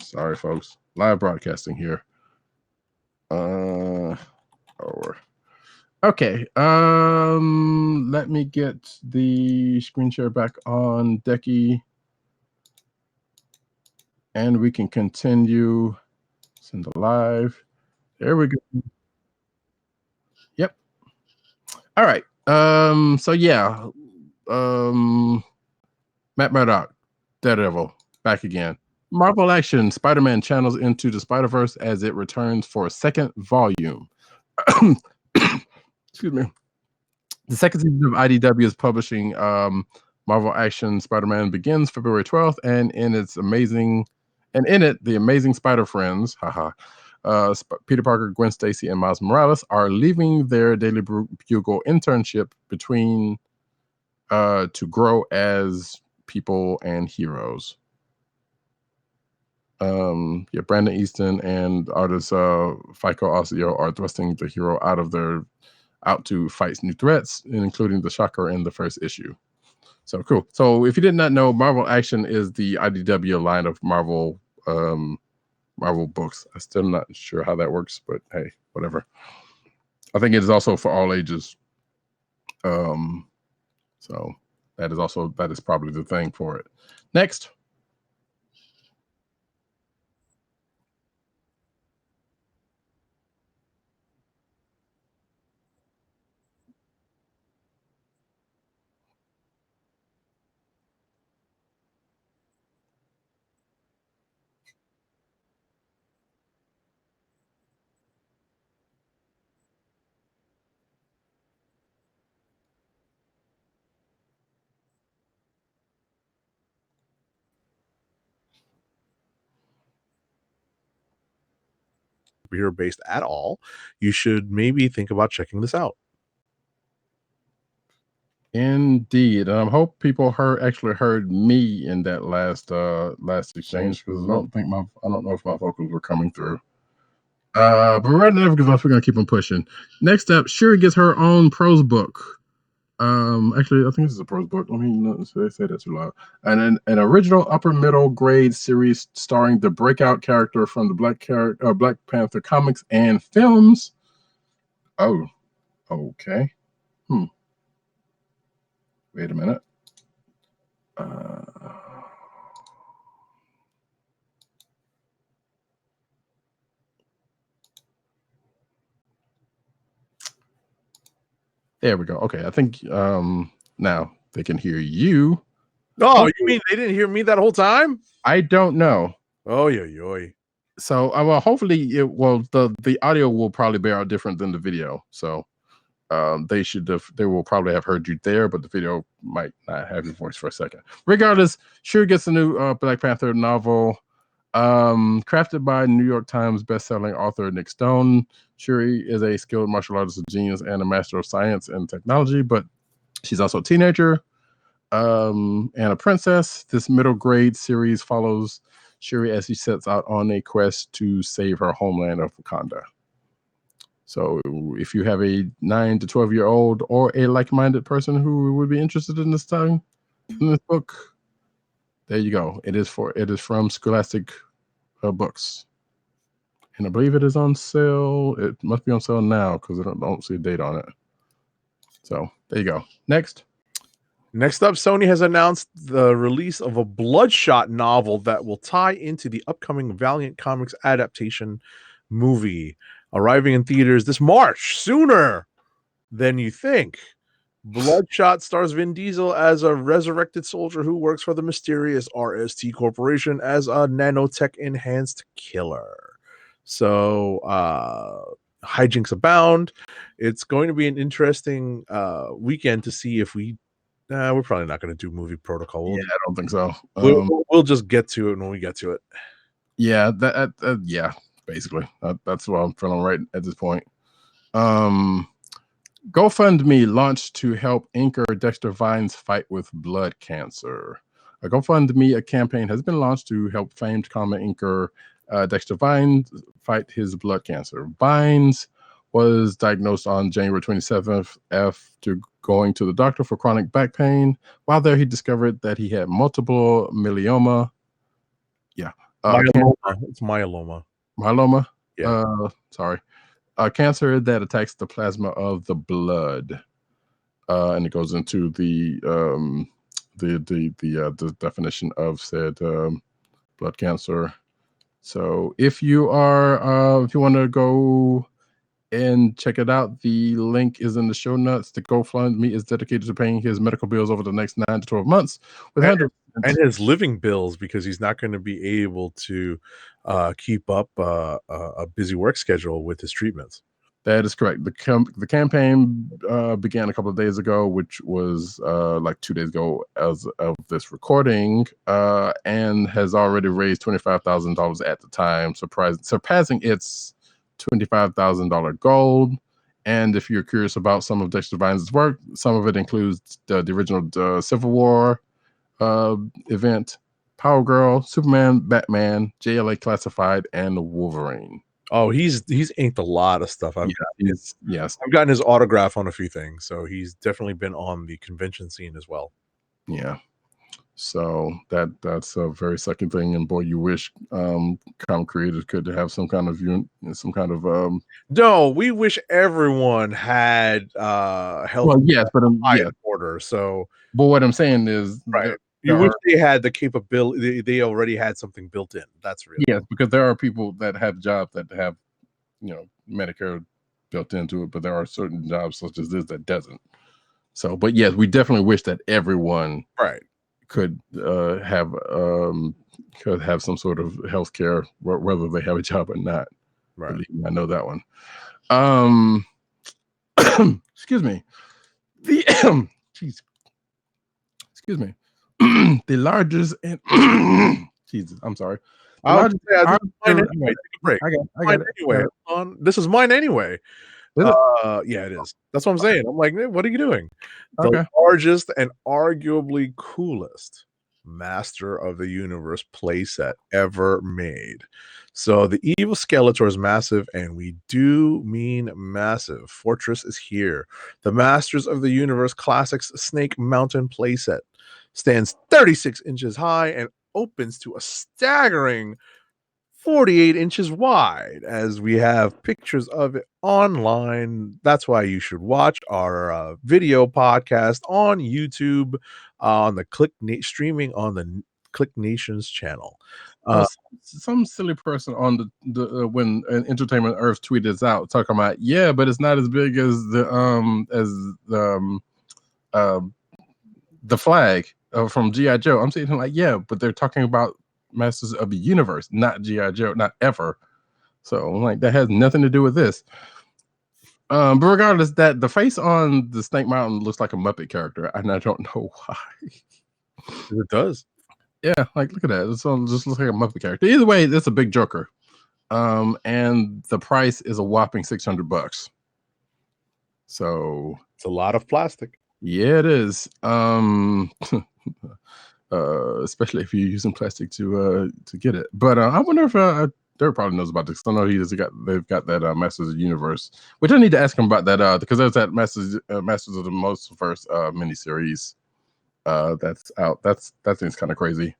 Sorry, folks. Live broadcasting here. Okay. Let me get the screen share back on Decky, and we can continue. Send the live. There we go. Yep. All right. So yeah. Matt Murdock, Daredevil, back again. Marvel Action, Spider-Man channels into the Spider-Verse as it returns for a second volume. Excuse me. The second season of IDW is publishing Marvel Action Spider-Man begins February 12th, and in it, the amazing Spider Friends, Peter Parker, Gwen Stacy, and Miles Morales are leaving their Daily Bugle internship between to grow as people and heroes. Brandon Easton and artist FICO Osio are thrusting the hero out to fight new threats, including the Shocker in the first issue. So cool. So if you did not know, Marvel Action is the IDW line of Marvel books. I'm still not sure how that works, but hey, whatever. I think it is also for all ages. So that is probably the thing for it. Next. Superhero based at all, you should maybe think about checking this out. Indeed, and I hope people actually heard me in that last exchange, because I don't know if my vocals were coming through. But right now, because we're gonna keep on pushing. Next up, Shuri gets her own prose book. Actually, I think this is a prose book. Let me not say that too loud. And an original upper middle grade series starring the breakout character from the Black Panther comics and films. Oh, okay. Wait a minute. There we go. Okay, I think now they can hear you. Oh, you mean they didn't hear me that whole time? I don't know. Oh, yeah. So, well, hopefully, the audio will probably bear out different than the video. So, they will probably have heard you there, but the video might not have your voice for a second. Regardless, Shuri gets a new Black Panther novel, crafted by New York Times bestselling author Nick Stone. Shuri is a skilled martial artist, a genius, and a master of science and technology, but she's also a teenager and a princess. This middle grade series follows Shuri as she sets out on a quest to save her homeland of Wakanda. So if you have a 9 to 12-year-old or a like-minded person who would be interested in this book, there you go. It is from Scholastic Books, and I believe it is on sale. It must be on sale now because I don't see a date on it. So there you go. Next up, Sony has announced the release of a Bloodshot novel that will tie into the upcoming Valiant Comics adaptation movie, arriving in theaters this March, sooner than you think. Bloodshot stars Vin Diesel as a resurrected soldier who works for the mysterious RST Corporation as a nanotech-enhanced killer. So, hijinks abound. It's going to be an interesting weekend to see if we're probably not going to do movie protocol. Yeah, I don't think so. We'll just get to it when we get to it. Yeah, basically. That's what I'm feeling right at this point. GoFundMe launched to help inker Dexter Vine's fight with blood cancer. A GoFundMe campaign has been launched to help famed comic inker Dexter Vine fight his blood cancer. Vines was diagnosed on January 27th after going to the doctor for chronic back pain. While there, he discovered that he had multiple myeloma. Myeloma. It's myeloma. Myeloma? Yeah. Sorry. A cancer that attacks the plasma of the blood. And it goes into the definition of said blood cancer. So if you want to go and check it out, the link is in the show notes. The GoFundMe is dedicated to paying his medical bills over the next 9 to 12 months with and his living bills, because he's not going to be able to keep up a busy work schedule with his treatments. That is correct. The campaign began a couple of days ago, which was like 2 days ago as of this recording, and has already raised $25,000 at the time, surpassing its $25,000 goal. And if you're curious about some of Dexter Vine's work, some of it includes the original Civil War event, Power Girl, Superman, Batman, JLA Classified, and Wolverine. Oh, he's inked a lot of stuff. I've gotten his autograph on a few things, so he's definitely been on the convention scene as well. Yeah. So that's a very second thing, and boy, you wish comic creators could have some kind of No, we wish everyone had health. Well, yes, but order. So, but what I'm saying is, right, you wish they had the capability. They already had something built in. That's real. Yes, because there are people that have jobs that have, Medicare built into it, but there are certain jobs such as this that doesn't. So, but yes, we definitely wish that everyone could have some sort of health care, whether they have a job or not. Right. I know that one. Excuse me. Excuse me. The largest and Jesus, I'm sorry. Mine anyway. Take a break. I got it. Anyway. This is mine anyway. Yeah, it is. That's what I'm saying. I'm like, what are you doing? The largest and arguably coolest Master of the Universe playset ever made. So the Evil Skeletor is massive, and we do mean massive. Fortress is here. The Masters of the Universe Classics Snake Mountain playset stands 36 inches high and opens to a staggering 48 inches wide, as we have pictures of it online. That's why you should watch our video podcast on YouTube, on the streaming on the Click Nations channel. Some silly person on the when Entertainment Earth tweeted this out talking about, but it's not as big as the flag from G.I. Joe. I'm saying like, but they're talking about Masters of the Universe, not G.I. Joe, not ever. So like that has nothing to do with this. But regardless, that the face on the Snake Mountain looks like a Muppet character, and I don't know why. It does. Yeah, like look at that. It just looks like a Muppet character. Either way, it's a big joker. And the price is a whopping $600. So it's a lot of plastic. Yeah, it is. Especially if you're using plastic to get it. But I wonder if Derek probably knows about this. I know they've got that Masters of the Universe, which I need to ask him about that because there's that Masters of the Multiverse miniseries that's out. That thing's kind of crazy,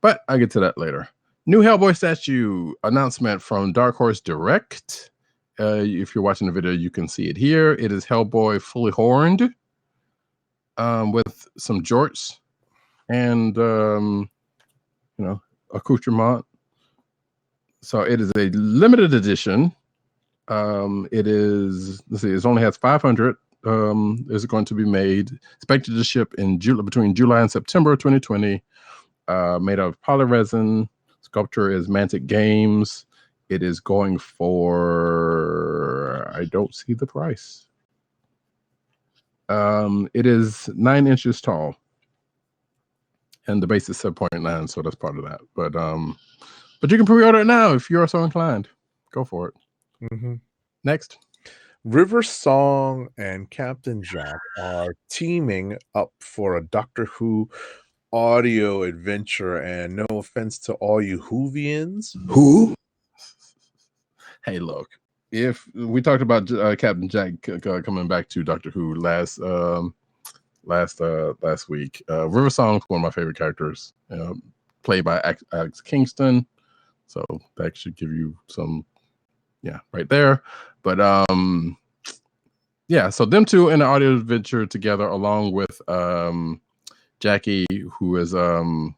but I'll get to that later. New Hellboy statue announcement from Dark Horse Direct. If you're watching the video, you can see it here. It is Hellboy fully horned, with some jorts and accoutrement. So it is a limited edition. It is, let's see, it only has 500. Is going to be made, expected to ship in between July and September 2020. Made of polyresin. Sculpture is Mantic Games. It is going for, I don't see the price. It is 9 inches tall, and the base is 7.9, so that's part of that. But you can pre-order it now if you are so inclined. Go for it. Mm-hmm. Next, River Song and Captain Jack are teaming up for a Doctor Who audio adventure, and no offense to all you Whovians. Who? Hey, look, if we talked about Captain Jack coming back to Doctor Who last week, River Song's one of my favorite characters, played by Alex Kingston. So that should give you some, right there. But so them two in an audio adventure together, along with Jackie, who is somebody's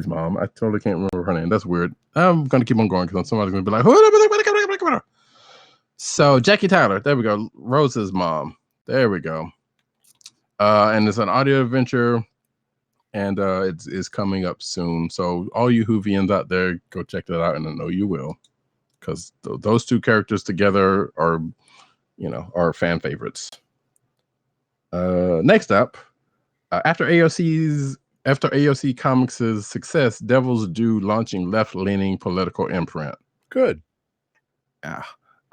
mom. I totally can't remember her name. That's weird. I'm gonna keep on going because somebody's gonna be like, so Jackie Tyler. There we go. Rose's mom. There we go. And it's an audio adventure, and it's coming up soon. So all you Whovians out there, go check that out, and I know you will, because those two characters together are fan favorites. Next up, after AOC Comics' success, Devil's Due launching left-leaning political imprint. Good. Yeah.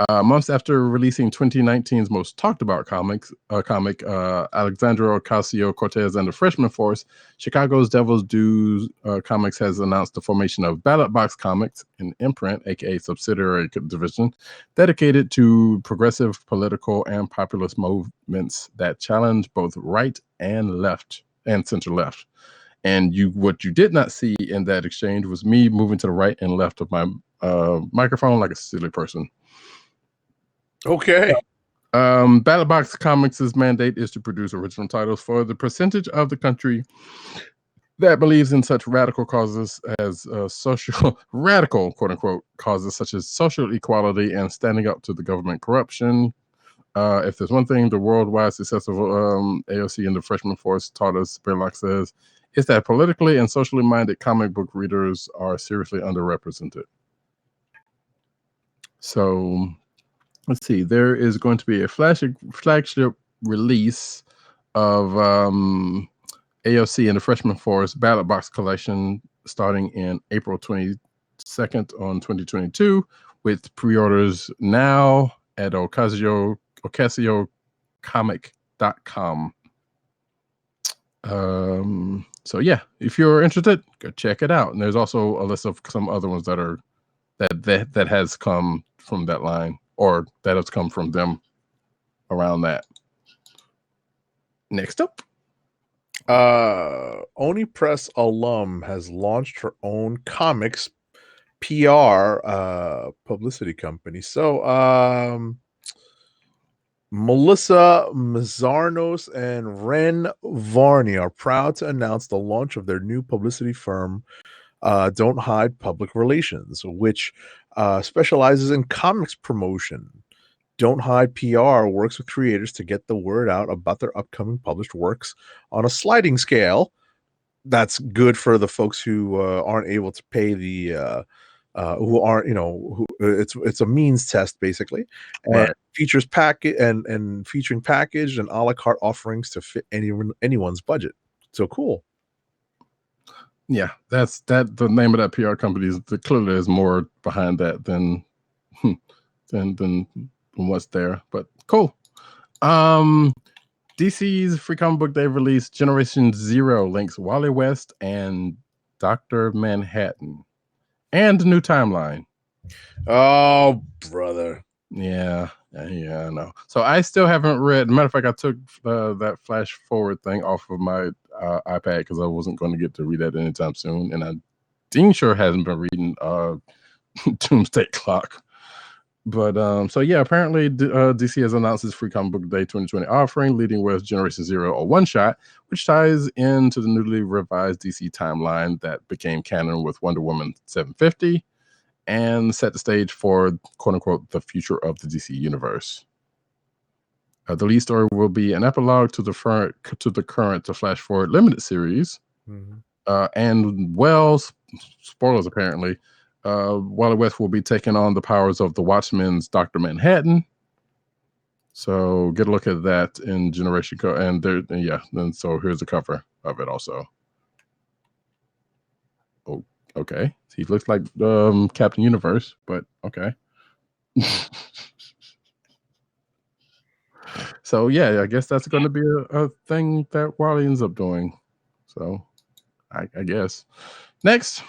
Months after releasing 2019's most talked about comic, Alexandra Ocasio-Cortez and the Freshman Force, Chicago's Devil's Due Comics has announced the formation of Ballot Box Comics, an imprint, aka subsidiary division, dedicated to progressive political and populist movements that challenge both right and left and center left. And what you did not see in that exchange was me moving to the right and left of my microphone like a silly person. Okay. Ballot Box Comics' mandate is to produce original titles for the percentage of the country that believes in such radical causes as radical, quote unquote, causes such as social equality and standing up to the government corruption. If there's one thing the worldwide success of AOC and the Freshman Force taught us, Spurlock says, is that politically and socially minded comic book readers are seriously underrepresented. So let's see, there is going to be a flagship release of AOC and the Freshman Force Ballot Box Collection starting in April 22nd on 2022, with pre-orders now at OcasioComic.com. So yeah, if you're interested, go check it out. And there's also a list of some other ones that has come from that line, or that has come from them around that. Next up, Oni Press alum has launched her own comics PR publicity company. So Melissa Mazzarnos and Ren Varney are proud to announce the launch of their new publicity firm, Don't Hide Public Relations, which specializes in comics promotion. Don't Hide PR works with creators to get the word out about their upcoming published works on a sliding scale. That's good for the folks who aren't able to pay the who aren't, it's a means test basically, and right. features and featuring packaged and a la carte offerings to fit anyone's budget. So cool. Yeah, the name of that PR company is clearly there's more behind that than what's there, but cool. DC's Free Comic Book Day release Generation Zero links Wally West and Dr. Manhattan and the new timeline. Oh, brother. Yeah, I know. So I still haven't read. Matter of fact, I took that flash forward thing off of my iPad because I wasn't going to get to read that anytime soon, and I dang sure hasn't been reading Doomsday Clock. But so yeah, apparently DC has announced its Free Comic Book Day 2020 offering, leading with Generation Zero, a one-shot, which ties into the newly revised DC timeline that became canon with Wonder Woman 750 and set the stage for, quote-unquote, the future of the DC universe. The lead story will be an epilogue to the current to Flash Forward limited series. Mm-hmm. And, well, spoilers apparently, Wally West will be taking on the powers of the Watchmen's Dr. Manhattan. So get a look at that in Generation and so here's the cover of it also. Okay, he looks like Captain Universe, but okay. So yeah, I guess that's going to be a thing that Wally ends up doing. So I guess next.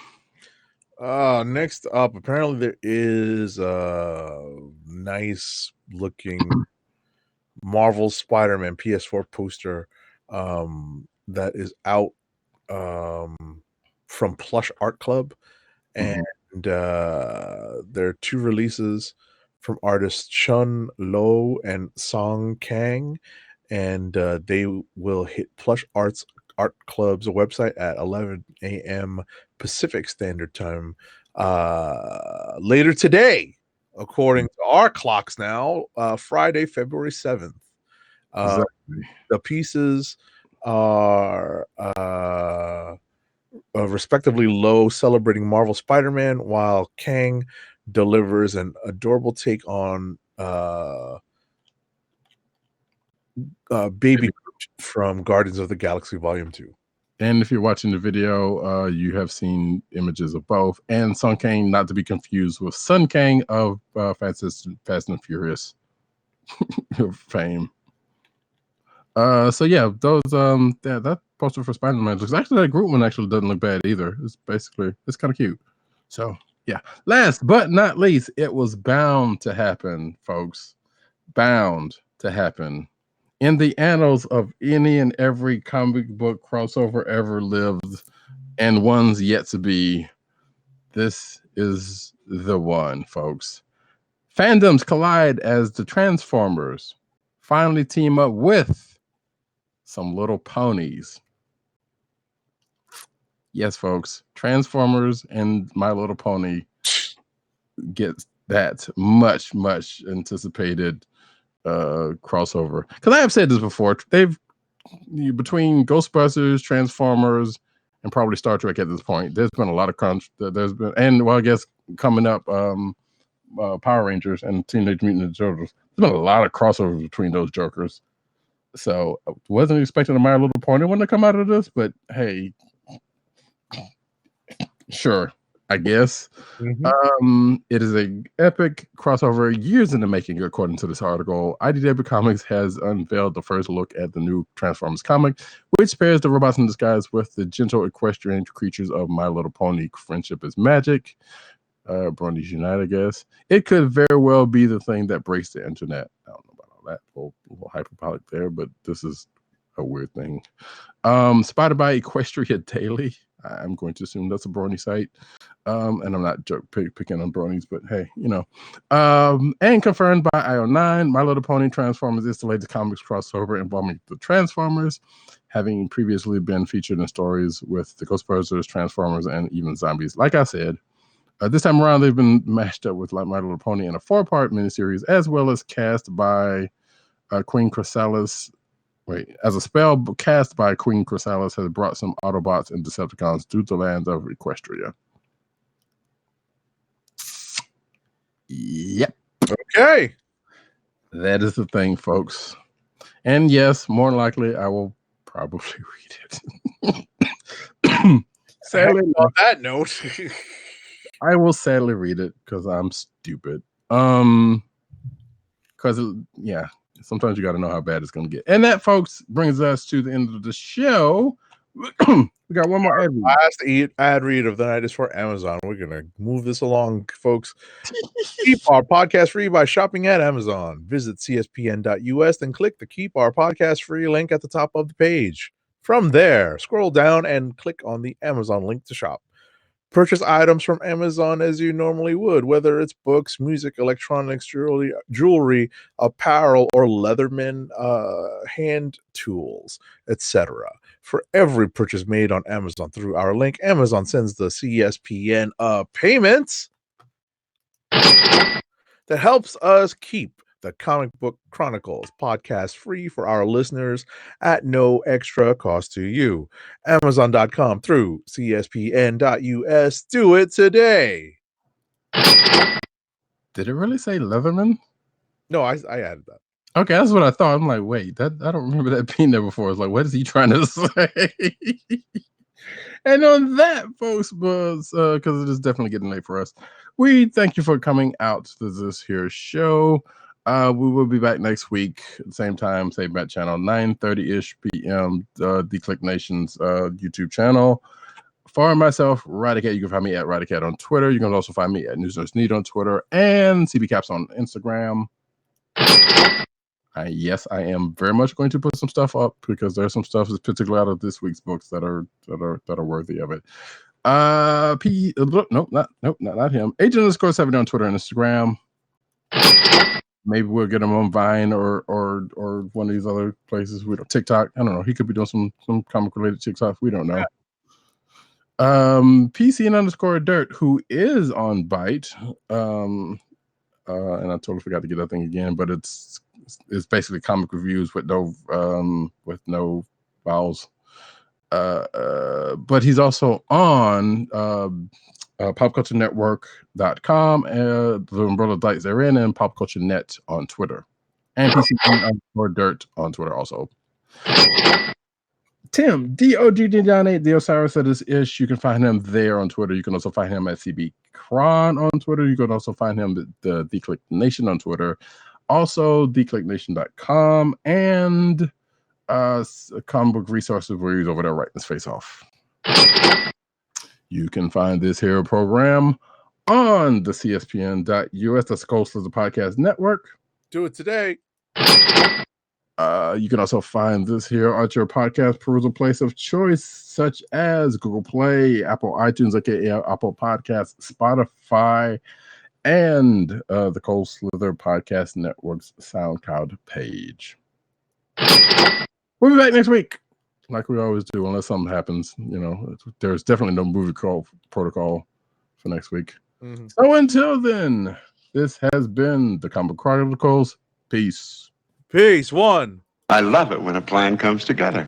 Next up, apparently there is a nice looking Marvel Spider-Man PS4 poster that is out from Plush Art Club, and there are two releases from artists Chun Lo and Song Kang, and they will hit Plush Art Club's website at 11 a.m. Pacific Standard Time later today, according to our clocks now, Friday, February 7th. Exactly. The pieces are respectively Low celebrating Marvel Spider-Man, while Kang delivers an adorable take on Baby Groot from Guardians of the Galaxy Volume 2. And if you're watching the video, you have seen images of both. And Sun Kang, not to be confused with Sun Kang of Fast and Furious fame. So yeah, those that poster for Spider-Man looks actually, that Groot one actually doesn't look bad either. It's kind of cute. So yeah. Last but not least, it was bound to happen, folks. Bound to happen. In the annals of any and every comic book crossover ever lived, and ones yet to be, this is the one, folks. Fandoms collide as the Transformers finally team up with some little ponies. Yes, folks, Transformers and My Little Pony gets that much anticipated crossover. Because I have said this before, they've between Ghostbusters, Transformers, and probably Star Trek at this point, there's been a lot of there's been, and well, I guess coming up, Power Rangers and Teenage Mutant Ninja Turtles. There's been a lot of crossovers between those jokers. So I wasn't expecting a My Little Pony one to come out of this, but hey, sure, I guess. It is a epic crossover, years in the making, according to this article. IDW Comics has unveiled the first look at the new Transformers comic, which pairs the robots in disguise with the gentle equestrian creatures of My Little Pony. Friendship is magic. Bronies unite, I guess. It could very well be the thing that breaks the internet. I don't know about all that. A little hyperbolic there, but this is a weird thing. Spotted by Equestria Daily. I'm going to assume that's a Brony site. And I'm not picking on Bronies, but hey, you know. And confirmed by IO9, My Little Pony Transformers is the latest comics crossover involving the Transformers, having previously been featured in stories with the Ghostbusters, Transformers, and even zombies. Like I said, this time around, they've been mashed up with My Little Pony in a 4-part miniseries, as well as cast by Queen Chrysalis. As a spell cast by Queen Chrysalis has brought some Autobots and Decepticons to the land of Equestria. Yep. Okay. That is the thing, folks. And yes, more likely, I will probably read it. Sadly, on that note, I will sadly read it because I'm stupid. Because yeah, sometimes you got to know how bad it's going to get. And that, folks, brings us to the end of the show. We got one more ad read. Last ad read of the night is for Amazon. We're gonna move this along, folks. Keep our podcast free by shopping at Amazon. Visit cspn.us and click the Keep Our Podcast Free link at the top of the page. From there, scroll down and click on the Amazon link to shop. Purchase items from Amazon as you normally would, whether it's books, music, electronics, jewelry, apparel, or Leatherman hand tools, etc. For every purchase made on Amazon through our link, Amazon sends the CSPN payment that helps us keep the Comic Book Chronicles podcast free for our listeners at no extra cost to you. Amazon.com through CSPN.us. Do it today. Did it really say Leatherman? No, I added that. Okay, that's what I thought. I'm like, wait, that I don't remember that being there before. It's like, what is he trying to say? And on that, folks, because it is definitely getting late for us, we thank you for coming out to this here show. We will be back next week, same time, same bat channel, 9:30-ish p.m. The Click Nation's YouTube channel. For myself, Roddykat, you can find me at Roddykat on Twitter. You can also find me at NewsNurseNeed on Twitter and CBCaps on Instagram. Yes, I am very much going to put some stuff up because there's some stuff, particularly out of this week's books, that are worthy of it. Not him. Agent_70 on Twitter and Instagram. Maybe we'll get him on Vine or one of these other places. We don't TikTok. I don't know. He could be doing some comic related TikTok. We don't know. Yeah. PC_Dirt, who is on Byte. And I totally forgot to get that thing again, but it's basically comic reviews with no vowels. But he's also on popculturenetwork.com, the umbrella dice they're in, and popculturenet on Twitter, and PC_Dirt on Twitter also. Tim, DOGG98, the Osiris of this ish. You can find him there on Twitter. You can also find him at CB Cron on Twitter. You can also find him at the Click Nation on Twitter. Also, theclicknation.com and comic book resources where he's over there writing his face off. You can find this here program on the CSPN.us. That's the Coast of the Podcast Network. Do it today. You can also find this here at your podcast perusal place of choice, such as Google Play, Apple iTunes, aka Apple Podcasts, Spotify, and the Cold Slither Podcast Network's SoundCloud page. We'll be back next week, like we always do, unless something happens. You know, there's definitely no movie call protocol for next week. Mm-hmm. So until then, this has been the Comic Book Chronicles. Peace. Peace. One. I love it when a plan comes together.